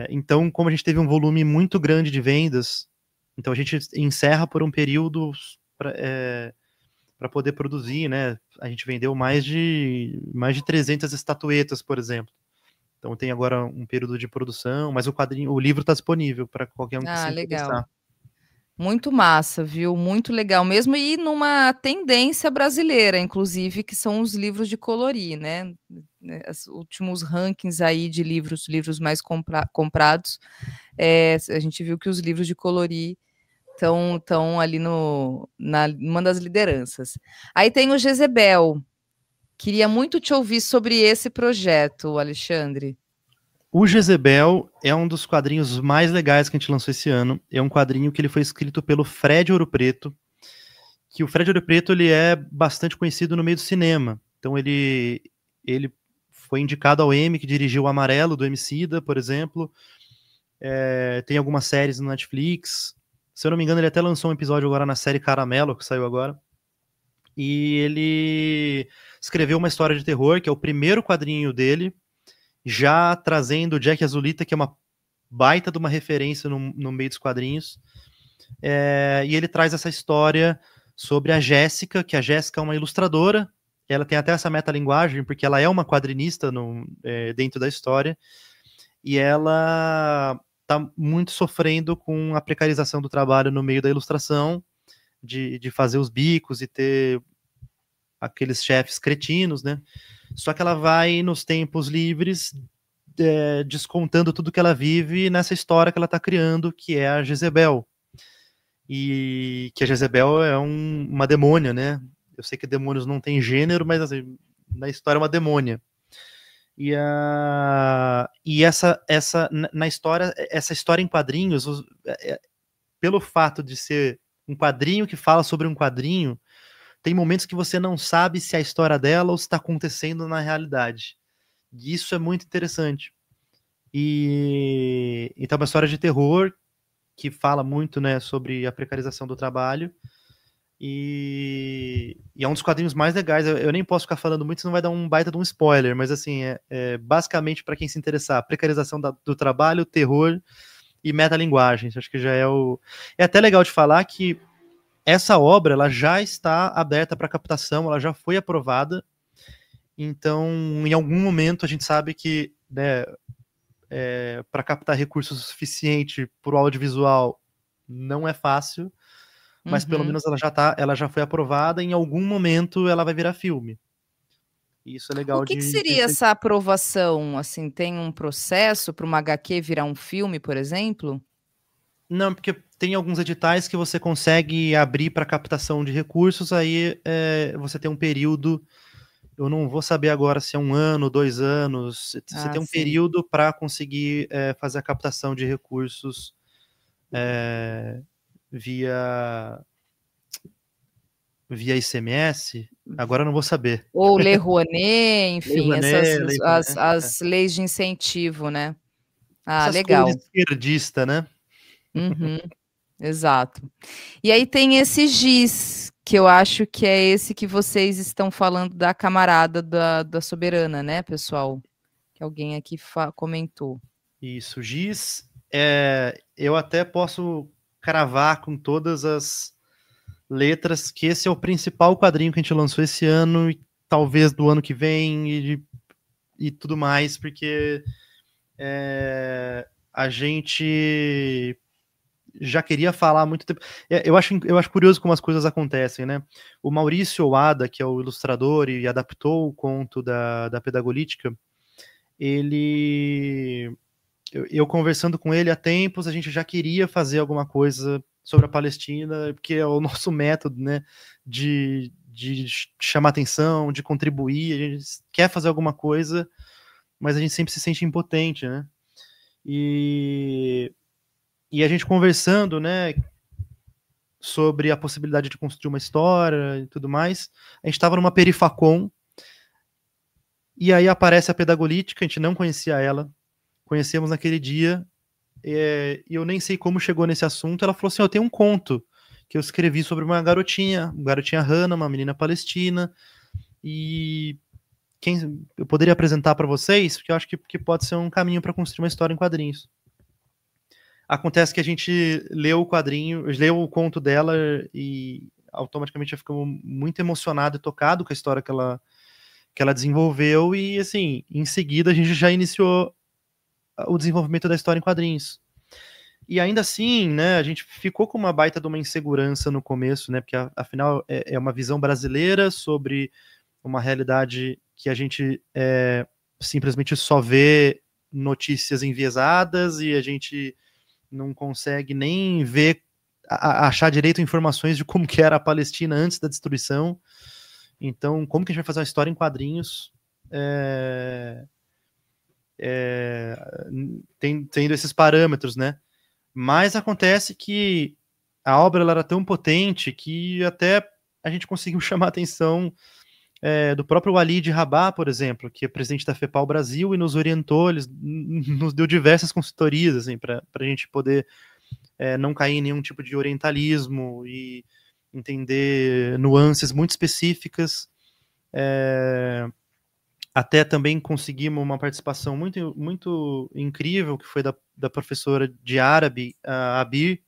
Então, como a gente teve um volume muito grande de vendas, então a gente encerra por um período para poder produzir, né? A gente vendeu mais de 300 estatuetas, por exemplo. Então tem agora um período de produção, mas o livro está disponível para qualquer um que se interessar. Legal. Muito massa, viu? Muito legal mesmo, e numa tendência brasileira, inclusive, que são os livros de colorir, né? Os últimos rankings aí de livros mais comprados, a gente viu que os livros de colorir estão ali numa das lideranças. Aí tem o Jezebel. Queria muito te ouvir sobre esse projeto, Alexandre. O Jezebel é um dos quadrinhos mais legais que a gente lançou esse ano. É um quadrinho que ele foi escrito pelo Fred Ouro Preto, que o Fred Ouro Preto ele é bastante conhecido no meio do cinema. Então ele foi indicado ao Emmy, que dirigiu o Amarelo, do Emicida, por exemplo. Tem algumas séries no Netflix. Se eu não me engano, ele até lançou um episódio agora na série Caramelo, que saiu agora. E ele escreveu uma história de terror, que é o primeiro quadrinho dele, já trazendo o Jack Azulita, que é uma baita de uma referência no meio dos quadrinhos. E ele traz essa história sobre a Jéssica, que a Jéssica é uma ilustradora, ela tem até essa metalinguagem, porque ela é uma quadrinista dentro da história, e ela está muito sofrendo com a precarização do trabalho no meio da ilustração, de fazer os bicos e ter aqueles chefes cretinos, né? Só que ela vai, nos tempos livres, descontando tudo que ela vive nessa história que ela está criando, que é a Jezebel. E que a Jezebel é uma demônia, né? Eu sei que demônios não tem gênero, mas assim, na história é uma demônia. Na história, essa história em quadrinhos, pelo fato de ser um quadrinho que fala sobre um quadrinho, tem momentos que você não sabe se é a história dela ou se está acontecendo na realidade. E isso é muito interessante. Então é uma história de terror que fala muito, né, sobre a precarização do trabalho. E é um dos quadrinhos mais legais. Eu nem posso ficar falando muito, senão vai dar um baita de um spoiler, mas assim, basicamente, para quem se interessar, precarização do trabalho, terror e metalinguagem. Acho que já é até legal de falar que essa obra ela já está aberta para captação, ela já foi aprovada. Então, em algum momento, a gente sabe que, né, para captar recursos o suficiente para o audiovisual não é fácil, mas pelo menos ela já foi aprovada. Em algum momento ela vai virar filme. E isso é legal. O que seria essa aprovação? Assim, tem um processo para uma HQ virar um filme, por exemplo? Não, porque tem alguns editais que você consegue abrir para captação de recursos, aí você tem um período, eu não vou saber agora se é 1 ano, 2 anos, você tem um período para conseguir fazer a captação de recursos via ICMS, agora eu não vou saber. Ou Lei Rouanet, enfim, Lei Rouanet, as leis de incentivo, né? Essas legal. Coisas esquerdista, né? Exato. E aí tem esse GIS, que eu acho que é esse que vocês estão falando da camarada da Soberana, né, pessoal? Que alguém aqui comentou. Isso, GIS, eu até posso cravar com todas as letras que esse é o principal quadrinho que a gente lançou esse ano e talvez do ano que vem e tudo mais, porque a gente já queria falar há muito tempo. Eu acho curioso como as coisas acontecem, né? O Maurício Oada, que é o ilustrador e adaptou o conto da Pedagolítica, eu conversando com ele há tempos, a gente já queria fazer alguma coisa sobre a Palestina, porque é o nosso método, né, de chamar atenção, de contribuir, a gente quer fazer alguma coisa, mas a gente sempre se sente impotente, né? E a gente conversando, né, sobre a possibilidade de construir uma história e tudo mais. A gente estava numa perifacom, e aí aparece a Pedagolítica, a gente não conhecia ela, conhecemos naquele dia, e eu nem sei como chegou nesse assunto. Ela falou assim: eu tenho um conto que eu escrevi sobre uma garotinha Hannah, uma menina palestina, e eu poderia apresentar para vocês, porque eu acho que pode ser um caminho para construir uma história em quadrinhos. Acontece que a gente leu o conto dela e automaticamente já ficou muito emocionado e tocado com a história que ela desenvolveu, e assim, em seguida a gente já iniciou o desenvolvimento da história em quadrinhos. E ainda assim, né, a gente ficou com uma baita de uma insegurança no começo, né, porque afinal é uma visão brasileira sobre uma realidade que a gente simplesmente só vê notícias enviesadas, e a gente não consegue nem ver, achar direito informações de como que era a Palestina antes da destruição. Então, como que a gente vai fazer uma história em quadrinhos tendo esses parâmetros, né? Mas acontece que a obra ela era tão potente que até a gente conseguiu chamar a atenção do próprio Walid Rabah, por exemplo, que é presidente da FEPAL Brasil, e nos orientou, ele nos deu diversas consultorias assim, para a gente poder não cair em nenhum tipo de orientalismo e entender nuances muito específicas. Até também conseguimos uma participação muito, muito incrível, que foi da professora de árabe, a Abir,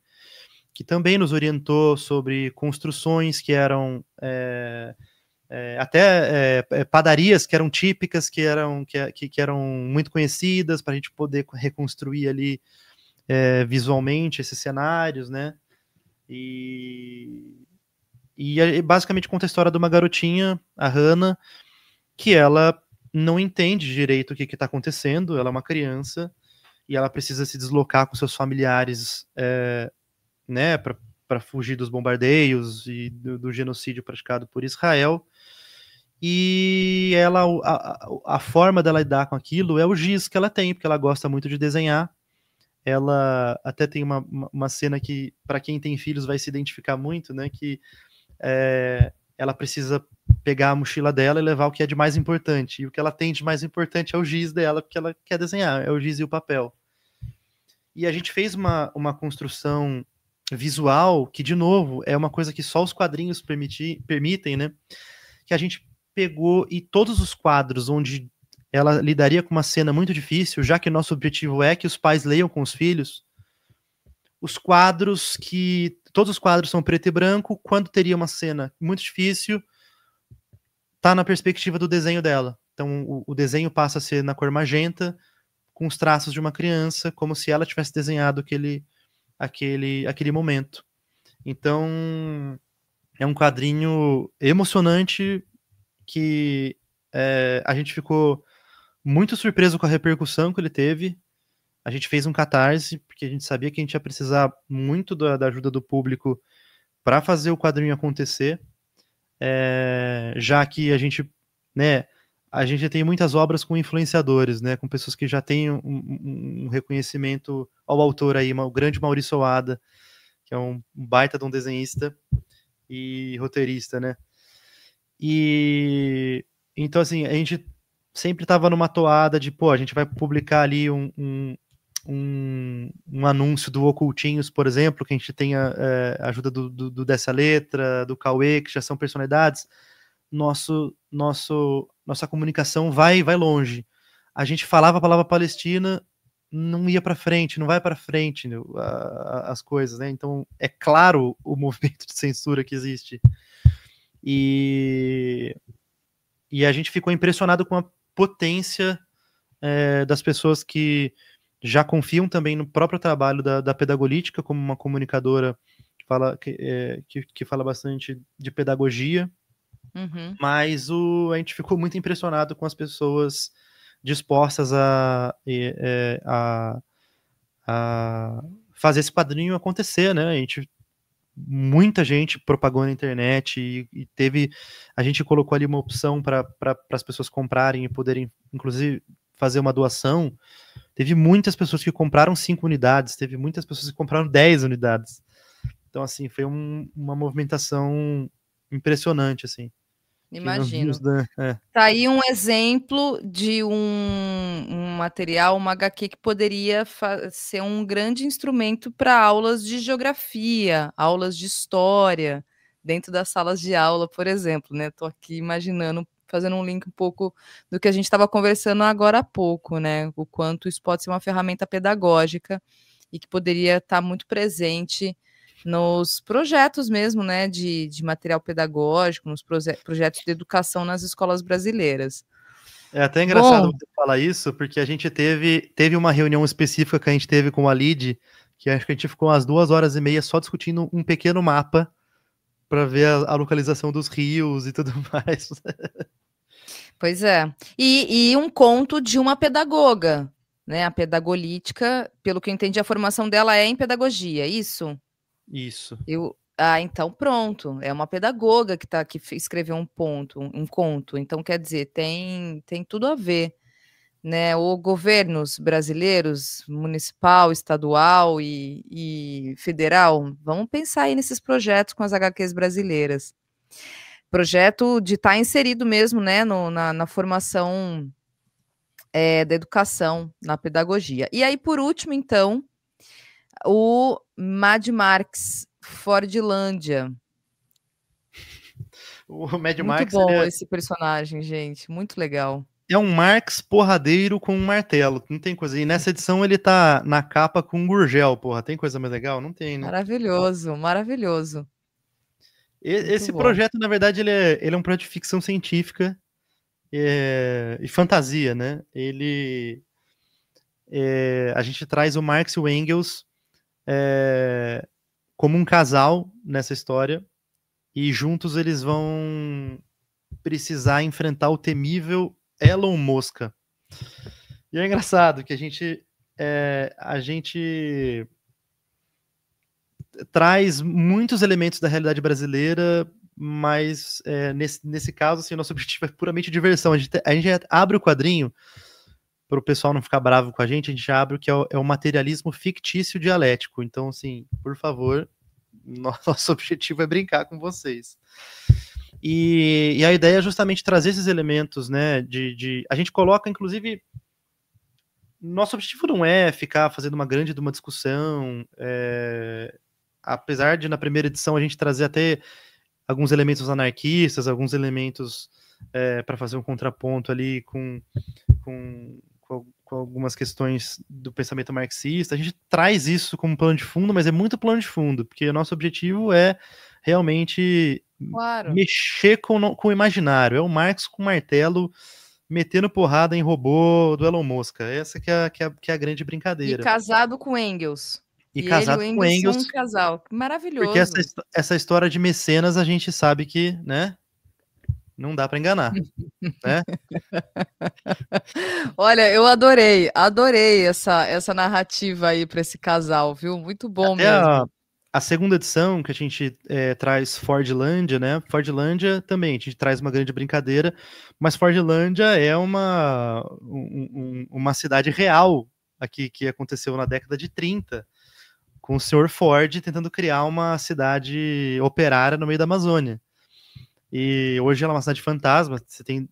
que também nos orientou sobre construções que eram padarias que eram típicas, que eram muito conhecidas, para a gente poder reconstruir ali visualmente esses cenários, né? E basicamente conta a história de uma garotinha, a Hannah, que ela não entende direito o que está acontecendo. Ela é uma criança e ela precisa se deslocar com seus familiares, né, para fugir dos bombardeios e do genocídio praticado por Israel. E a forma dela lidar com aquilo é o giz que ela tem, porque ela gosta muito de desenhar. Ela até tem uma cena que, para quem tem filhos, vai se identificar muito, né, que ela precisa pegar a mochila dela e levar o que é de mais importante. E o que ela tem de mais importante é o giz dela, porque ela quer desenhar, é o giz e o papel. E a gente fez uma construção visual que, de novo, é uma coisa que só os quadrinhos permitem, né? Que a gente pegou, e todos os quadros onde ela lidaria com uma cena muito difícil, já que o nosso objetivo é que os pais leiam com os filhos, todos os quadros são preto e branco. Quando teria uma cena muito difícil, tá na perspectiva do desenho dela. Então o desenho passa a ser na cor magenta, com os traços de uma criança, como se ela tivesse desenhado aquele momento. Então é um quadrinho emocionante que a gente ficou muito surpreso com a repercussão que ele teve. A gente fez um catarse, porque a gente sabia que a gente ia precisar muito da ajuda do público para fazer o quadrinho acontecer, já que a gente tem muitas obras com influenciadores, né, com pessoas que já têm um reconhecimento ao autor aí, o grande Maurício Oada, que é um baita de um desenhista e roteirista, né? E então, assim, a gente sempre estava numa toada de, a gente vai publicar ali um anúncio do Ocultinhos, por exemplo, que a gente tem a ajuda do Dessa Letra, do Cauê, que já são personalidades. Nossa comunicação vai longe. A gente falava a palavra Palestina, não ia para frente, não vai para frente, né, as coisas, né? Então é claro o movimento de censura que existe. E a gente ficou impressionado com a potência das pessoas que já confiam também no próprio trabalho da Pedagolítica, como uma comunicadora que fala bastante de pedagogia. Uhum. Mas a gente ficou muito impressionado com as pessoas dispostas a fazer esse quadrinho acontecer, né? Muita gente propagou na internet e a gente colocou ali uma opção para as pessoas comprarem e poderem, inclusive, fazer uma doação, teve muitas pessoas que compraram 5 unidades, teve muitas pessoas que compraram 10 unidades. Então, assim, foi uma movimentação impressionante, assim. Imagino. Né? Tá aí um exemplo de um material, uma HQ que poderia ser um grande instrumento para aulas de geografia, aulas de história, dentro das salas de aula, por exemplo, né? Tô aqui imaginando, fazendo um link um pouco do que a gente estava conversando agora há pouco, né? O quanto isso pode ser uma ferramenta pedagógica e que poderia estar muito presente nos projetos mesmo, né, de material pedagógico, nos projetos de educação nas escolas brasileiras. É até engraçado você falar isso, porque a gente teve uma reunião específica que a gente teve com a LID, que acho que a gente ficou umas 2h30 só discutindo um pequeno mapa para ver a localização dos rios e tudo mais. Pois é. E um conto de uma pedagoga, né? A pedagolítica, pelo que eu entendi, a formação dela é em pedagogia, é isso? Isso. Então pronto, é uma pedagoga que escreveu um conto. Então, quer dizer, tem tudo a ver, né? Ou governos brasileiros, municipal, estadual e federal, vamos pensar aí nesses projetos com as HQs brasileiras. Projeto de estar inserido mesmo, né, na formação da educação, na pedagogia. E aí, por último, então, o Mad Max Fordlândia. O Mad Muito Max bom esse personagem, gente. Muito legal. É um Marx porradeiro com um martelo. Não tem coisa. E nessa edição ele tá na capa com um gurgel, porra. Tem coisa mais legal? Não tem, né? Maravilhoso, maravilhoso. Esse projeto, na verdade, ele é um projeto de ficção científica e fantasia, né? A gente traz o Marx e o Engels como um casal nessa história, e juntos eles vão precisar enfrentar o temível Elon Musk. E é engraçado que a gente traz muitos elementos da realidade brasileira, mas nesse caso, assim, nosso objetivo é puramente diversão. A gente abre o quadrinho, para o pessoal não ficar bravo com a gente abre o que é o materialismo fictício dialético. Então, assim, por favor, nosso objetivo é brincar com vocês. E a ideia é justamente trazer esses elementos, né, a gente coloca, inclusive, nosso objetivo não é ficar fazendo uma grande discussão, apesar de na primeira edição a gente trazer até alguns elementos anarquistas, alguns elementos para fazer um contraponto ali com algumas questões do pensamento marxista. A gente traz isso como plano de fundo, mas é muito plano de fundo, porque o nosso objetivo é realmente mexer com o imaginário. É o Marx com martelo metendo porrada em robô do Elon Musk. Essa que é a grande brincadeira. E casado com Engels. E casado ele e o com Engels. São um casal. Maravilhoso. Porque essa história de mecenas a gente sabe que, né, não dá para enganar, né? Olha, eu adorei essa narrativa aí para esse casal, viu? Muito bom mesmo. A segunda edição que a gente traz Fordlândia, né? Fordlândia também, a gente traz uma grande brincadeira, mas Fordlândia é uma cidade real aqui que aconteceu na década de 30, com o Sr. Ford tentando criar uma cidade operária no meio da Amazônia. E hoje ela é uma cidade fantasma, você tem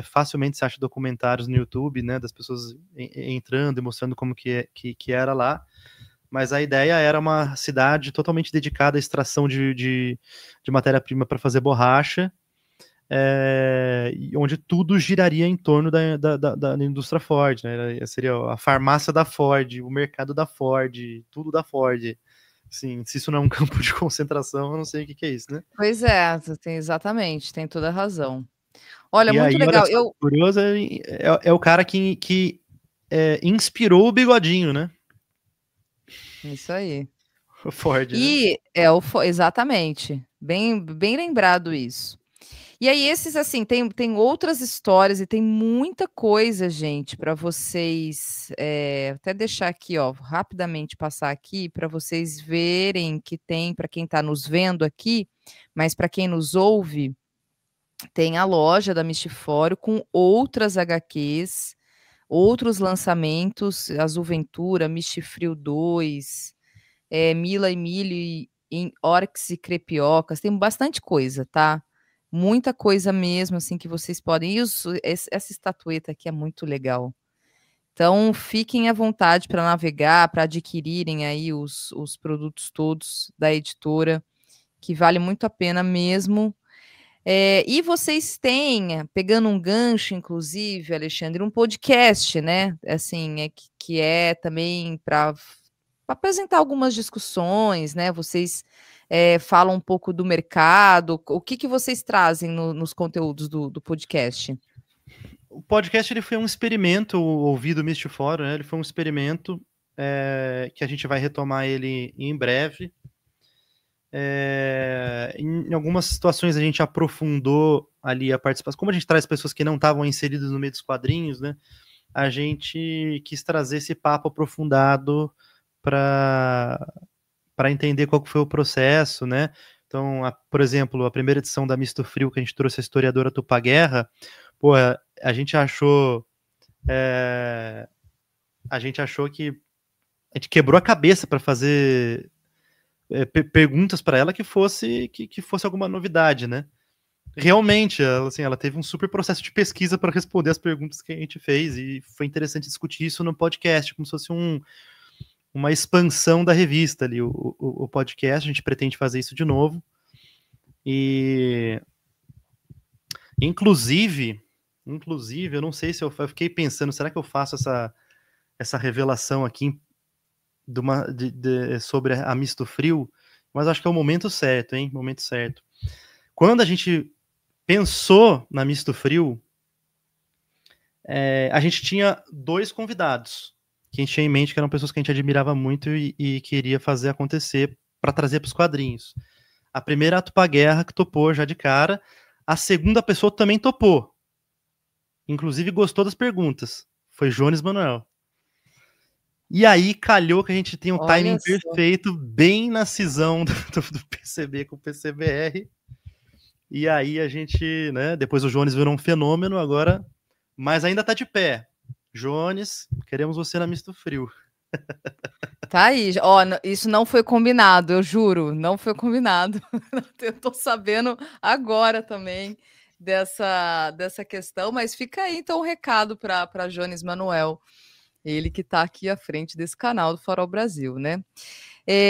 facilmente se acha documentários no YouTube, né, das pessoas entrando e mostrando como que era lá. Mas a ideia era uma cidade totalmente dedicada à extração de matéria-prima para fazer borracha, onde tudo giraria em torno da indústria Ford, né? Seria a farmácia da Ford, o mercado da Ford, tudo da Ford. Sim, se isso não é um campo de concentração, eu não sei o que é isso, né? Pois é, exatamente, tem toda a razão. Olha, e muito aí, legal. Olha, curioso, é o cara que inspirou o Bigodinho, né? Isso aí. O Ford, E né? Exatamente. Bem lembrado isso. E aí, esses, assim, tem outras histórias e tem muita coisa, gente, para vocês. Até deixar aqui, ó, rapidamente passar aqui para vocês verem que tem, para quem está nos vendo aqui, mas para quem nos ouve, tem a loja da Mistifório com outras HQs, outros lançamentos, Azul Ventura, Mistifrio 2, Mila e Milho em Oryx e Crepiocas, tem bastante coisa, tá? Muita coisa mesmo, assim, que vocês podem... essa estatueta aqui é muito legal. Então, fiquem à vontade para navegar, para adquirirem aí os produtos todos da editora, que vale muito a pena mesmo. E vocês têm, pegando um gancho, inclusive, Alexandre, um podcast, né? Assim, que é também para apresentar algumas discussões, né? Vocês falam um pouco do mercado. O que vocês trazem nos conteúdos do podcast? O podcast ele foi um experimento, ouvido Mistifórum, né? Ele foi um experimento que a gente vai retomar ele em breve. Em algumas situações a gente aprofundou ali a participação. Como a gente traz pessoas que não estavam inseridas no meio dos quadrinhos, né? A gente quis trazer esse papo aprofundado para entender qual que foi o processo, né? Então, por exemplo, a primeira edição da Misto Frio, que a gente trouxe a historiadora Tupá Guerra, pô, a gente achou que a gente quebrou a cabeça para fazer perguntas para ela que fosse alguma novidade, né? Realmente, ela teve um super processo de pesquisa para responder as perguntas que a gente fez, e foi interessante discutir isso no podcast, como se fosse uma expansão da revista ali, o podcast. A gente pretende fazer isso de novo. E inclusive, eu não sei se eu fiquei pensando, será que eu faço essa revelação aqui sobre a Misto Frio? Mas acho que é o momento certo, hein? Momento certo. Quando a gente pensou na Misto Frio, a gente tinha 2 convidados que a gente tinha em mente, que eram pessoas que a gente admirava muito e queria fazer acontecer para trazer para os quadrinhos. A primeira, a Tupá Guerra, que topou já de cara. A segunda pessoa também topou. Inclusive gostou das perguntas. Foi Jones Manuel. E aí calhou que a gente tem um timing perfeito, bem na cisão do PCB com o PCBR. E aí a gente, né, depois o Jones virou um fenômeno agora, mas ainda tá de pé. Jones, queremos você na Misto Frio. Tá aí, ó, isso não foi combinado, eu juro, não foi combinado. Eu tô sabendo agora também dessa questão, mas fica aí então o recado para Jones Manuel, ele que tá aqui à frente desse canal do Farol Brasil, né?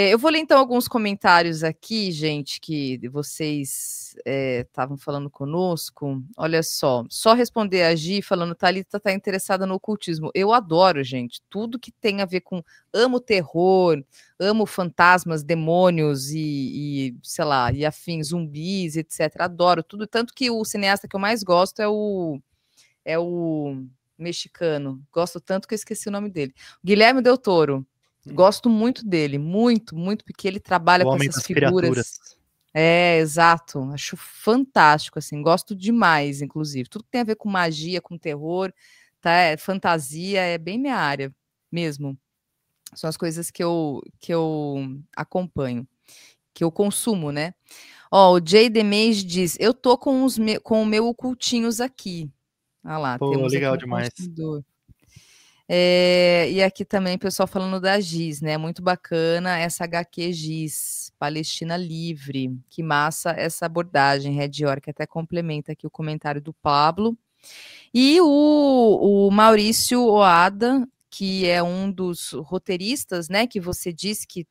Eu vou ler então alguns comentários aqui, gente, que vocês estavam falando conosco. Olha só responder a Gi falando, Thalita tá interessada no ocultismo. Eu adoro, gente, tudo que tem a ver com... Amo terror, amo fantasmas, demônios e sei lá, e afins, zumbis, etc. Adoro tudo, tanto que o cineasta que eu mais gosto é o mexicano. Gosto tanto que eu esqueci o nome dele. Guilherme Del Toro. Gosto muito dele, muito, muito, porque ele trabalha com essas figuras. Exato. Acho fantástico, assim. Gosto demais, inclusive. Tudo que tem a ver com magia, com terror, tá? Fantasia, é bem minha área, mesmo. São as coisas que eu acompanho, que eu consumo, né? Ó, o Jay Demage diz, eu tô com o meu ocultinhos aqui. Ah lá, pô, temos legal aqui um demais. consumidor. E aqui também o pessoal falando da Giz, né? Muito bacana essa HQ Giz, Palestina Livre. Que massa essa abordagem, Red York, até complementa aqui o comentário do Pablo. E o Maurício Oada, que é um dos roteiristas, né? Que você disse que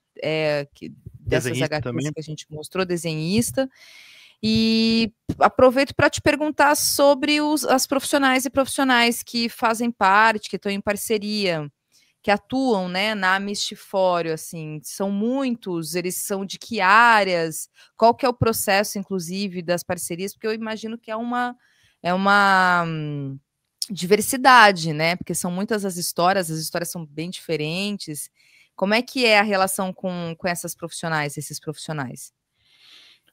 dessas HQs também, que a gente mostrou, desenhista. E aproveito para te perguntar sobre as profissionais e profissionais que fazem parte, que estão em parceria, que atuam, né, na Mistifório, assim, são muitos, eles são de que áreas, qual que é o processo, inclusive, das parcerias, porque eu imagino que é uma diversidade, né, porque são muitas as histórias são bem diferentes. Como é que é a relação com essas profissionais, esses profissionais?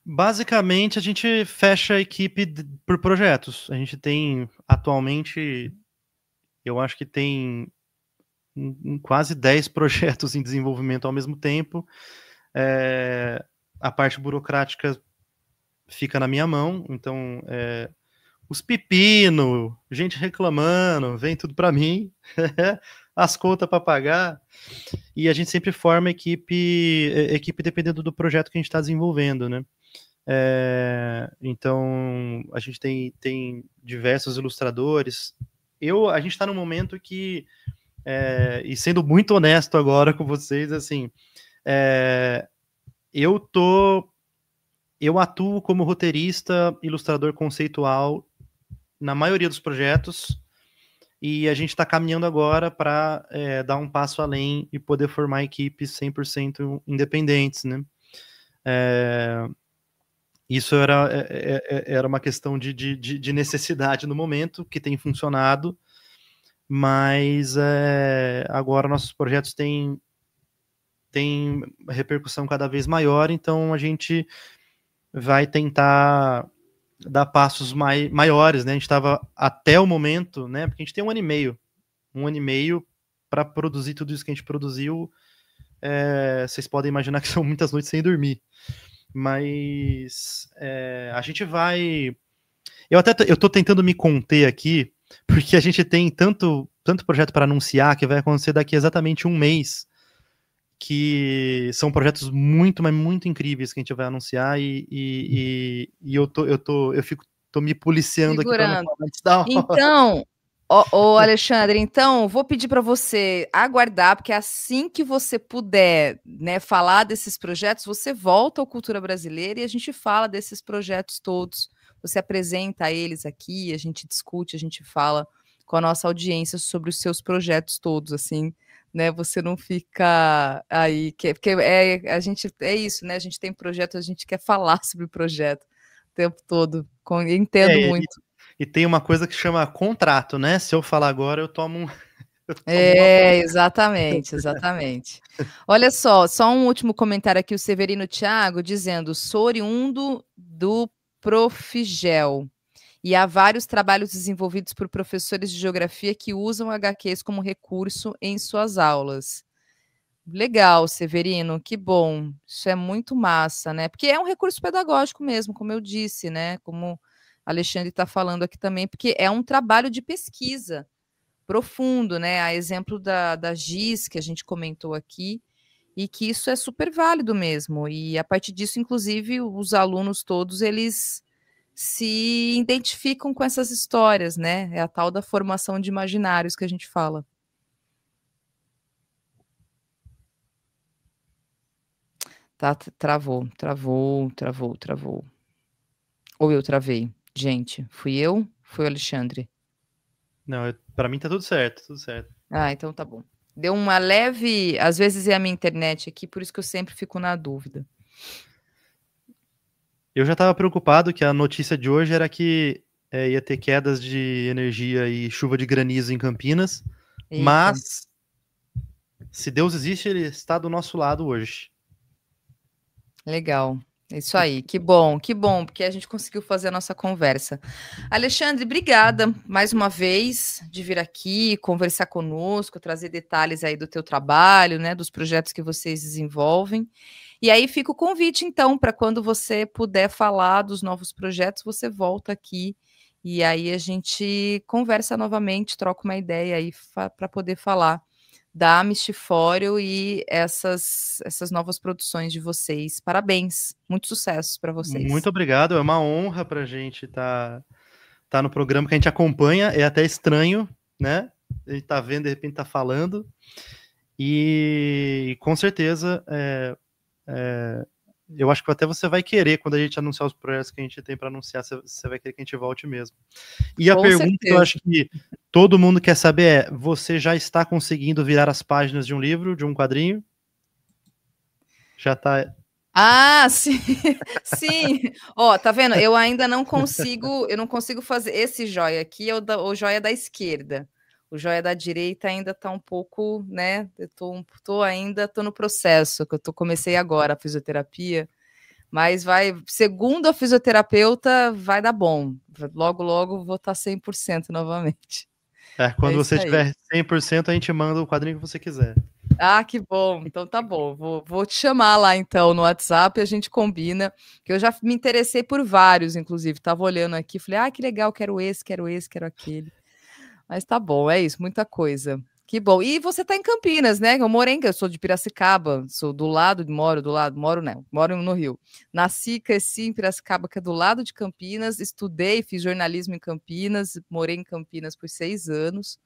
Basicamente, a gente fecha a equipe por projetos. A gente tem, atualmente, eu acho que tem quase 10 projetos em desenvolvimento ao mesmo tempo. A parte burocrática fica na minha mão, então os pepino, gente reclamando, vem tudo para mim, as contas para pagar, e a gente sempre forma equipe dependendo do projeto que a gente está desenvolvendo, né? Então, a gente tem diversos ilustradores. A gente está num momento que, e sendo muito honesto agora com vocês, assim, eu atuo como roteirista, ilustrador conceitual na maioria dos projetos, e a gente está caminhando agora para dar um passo além e poder formar equipes 100% independentes, né? Isso era uma questão de necessidade no momento, que tem funcionado, mas agora nossos projetos têm repercussão cada vez maior, então a gente vai tentar dar passos maiores, né? A gente estava até o momento, né? Porque a gente tem um ano e meio para produzir tudo isso que a gente produziu. Vocês podem imaginar que são muitas noites sem dormir, mas a gente vai. Eu estou tentando me conter aqui, porque a gente tem tanto projeto para anunciar que vai acontecer daqui a exatamente um mês, que são projetos muito, mas muito incríveis que a gente vai anunciar, e eu tô me policiando aqui para não falar antes da hora. Então, Alexandre, então vou pedir para você aguardar, porque assim que você puder, né, falar desses projetos, você volta ao Cultura Brasileira e a gente fala desses projetos todos. Você apresenta eles aqui, a gente discute, a gente fala com a nossa audiência sobre os seus projetos todos, assim, né? Você não fica aí, porque a gente é isso, né? A gente tem projeto, a gente quer falar sobre o projeto o tempo todo. Entendo muito. E tem uma coisa que chama contrato, né? Se eu falar agora, eu tomo exatamente. Olha só um último comentário aqui, o Severino Thiago dizendo: sou oriundo do Profigel e há vários trabalhos desenvolvidos por professores de geografia que usam HQs como recurso em suas aulas. Legal, Severino, que bom. Isso é muito massa, né? Porque é um recurso pedagógico mesmo, como eu disse, né? Como Alexandre está falando aqui também, porque é um trabalho de pesquisa profundo, né? A exemplo da GIS, que a gente comentou aqui, e que isso é super válido mesmo. E a partir disso, inclusive, os alunos todos, eles se identificam com essas histórias, né? É a tal da formação de imaginários que a gente fala. Tá, travou. Ou eu travei? Gente, fui eu? Foi o Alexandre? Não, para mim tá tudo certo. Ah, então tá bom. Deu uma leve... Às vezes é a minha internet aqui, por isso que eu sempre fico na dúvida. Eu já estava preocupado que a notícia de hoje era que ia ter quedas de energia e chuva de granizo em Campinas, Eita. Mas se Deus existe, ele está do nosso lado hoje. Legal. Isso aí, que bom, porque a gente conseguiu fazer a nossa conversa. Alexandre, obrigada mais uma vez de vir aqui, conversar conosco, trazer detalhes aí do teu trabalho, né, dos projetos que vocês desenvolvem. E aí fica o convite, então, para quando você puder falar dos novos projetos, você volta aqui e aí a gente conversa novamente, troca uma ideia aí para poder falar da Mistifório e essas novas produções de vocês. Parabéns, muito sucesso para vocês. Muito obrigado, é uma honra para a gente tá no programa que a gente acompanha, é até estranho, né? A gente tá vendo, de repente tá falando, e com certeza eu acho que até você vai querer, quando a gente anunciar os projetos que a gente tem para anunciar, você vai querer que a gente volte mesmo. E a pergunta que eu acho que todo mundo quer saber é: você já está conseguindo virar as páginas de um livro, de um quadrinho? Já está... Ah, sim, sim. Ó, tá vendo? Eu ainda não consigo, fazer esse joia aqui, é o joia da esquerda. O joia da direita ainda tá um pouco, né? Eu tô no processo, que comecei agora a fisioterapia, mas segundo a fisioterapeuta, vai dar bom. Logo vou estar 100% novamente. Quando você tiver 100%, a gente manda o quadrinho que você quiser. Ah, que bom. Então tá bom. Vou te chamar lá então no WhatsApp, a gente combina, que eu já me interessei por vários, inclusive. Tava olhando aqui, falei, ah, que legal, quero esse, quero esse, quero aquele. Mas tá bom, é isso, muita coisa. Que bom. E você tá em Campinas, né? Eu sou de Piracicaba, sou do lado, moro não, moro no Rio. Nasci, cresci em Piracicaba, que é do lado de Campinas, estudei, fiz jornalismo em Campinas, morei em Campinas por 6 anos.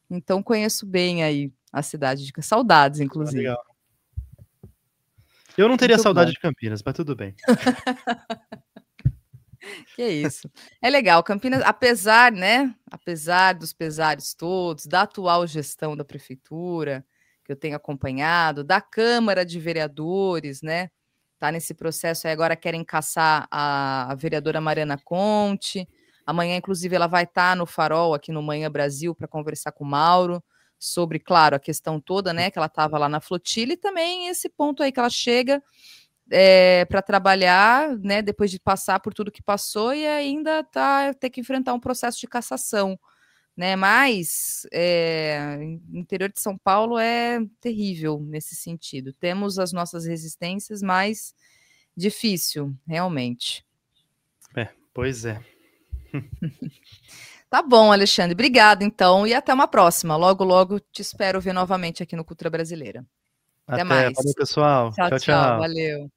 Então conheço bem aí a cidade de saudades, inclusive. Legal. Eu não teria Muito saudade bom. de Campinas, mas tudo bem. Que isso. É legal, Campinas, apesar, né? Apesar dos pesares todos, da atual gestão da prefeitura, que eu tenho acompanhado, da Câmara de Vereadores, né? Tá nesse processo aí, agora querem caçar a vereadora Mariana Conte. Amanhã, inclusive, ela vai estar no Farol, aqui no Manhã Brasil, para conversar com o Mauro sobre, claro, a questão toda, né? Que ela estava lá na flotilha e também esse ponto aí que ela chega para trabalhar, né, depois de passar por tudo que passou e ainda ter que enfrentar um processo de cassação, né? Mas o interior de São Paulo é terrível nesse sentido. Temos as nossas resistências, mas difícil, realmente. Pois é. Tá bom, Alexandre. Obrigada, então, e até uma próxima. Logo, logo te espero ver novamente aqui no Cultura Brasileira. Até mais. Valeu, pessoal. Tchau, Tchau, tchau. tchau. Valeu.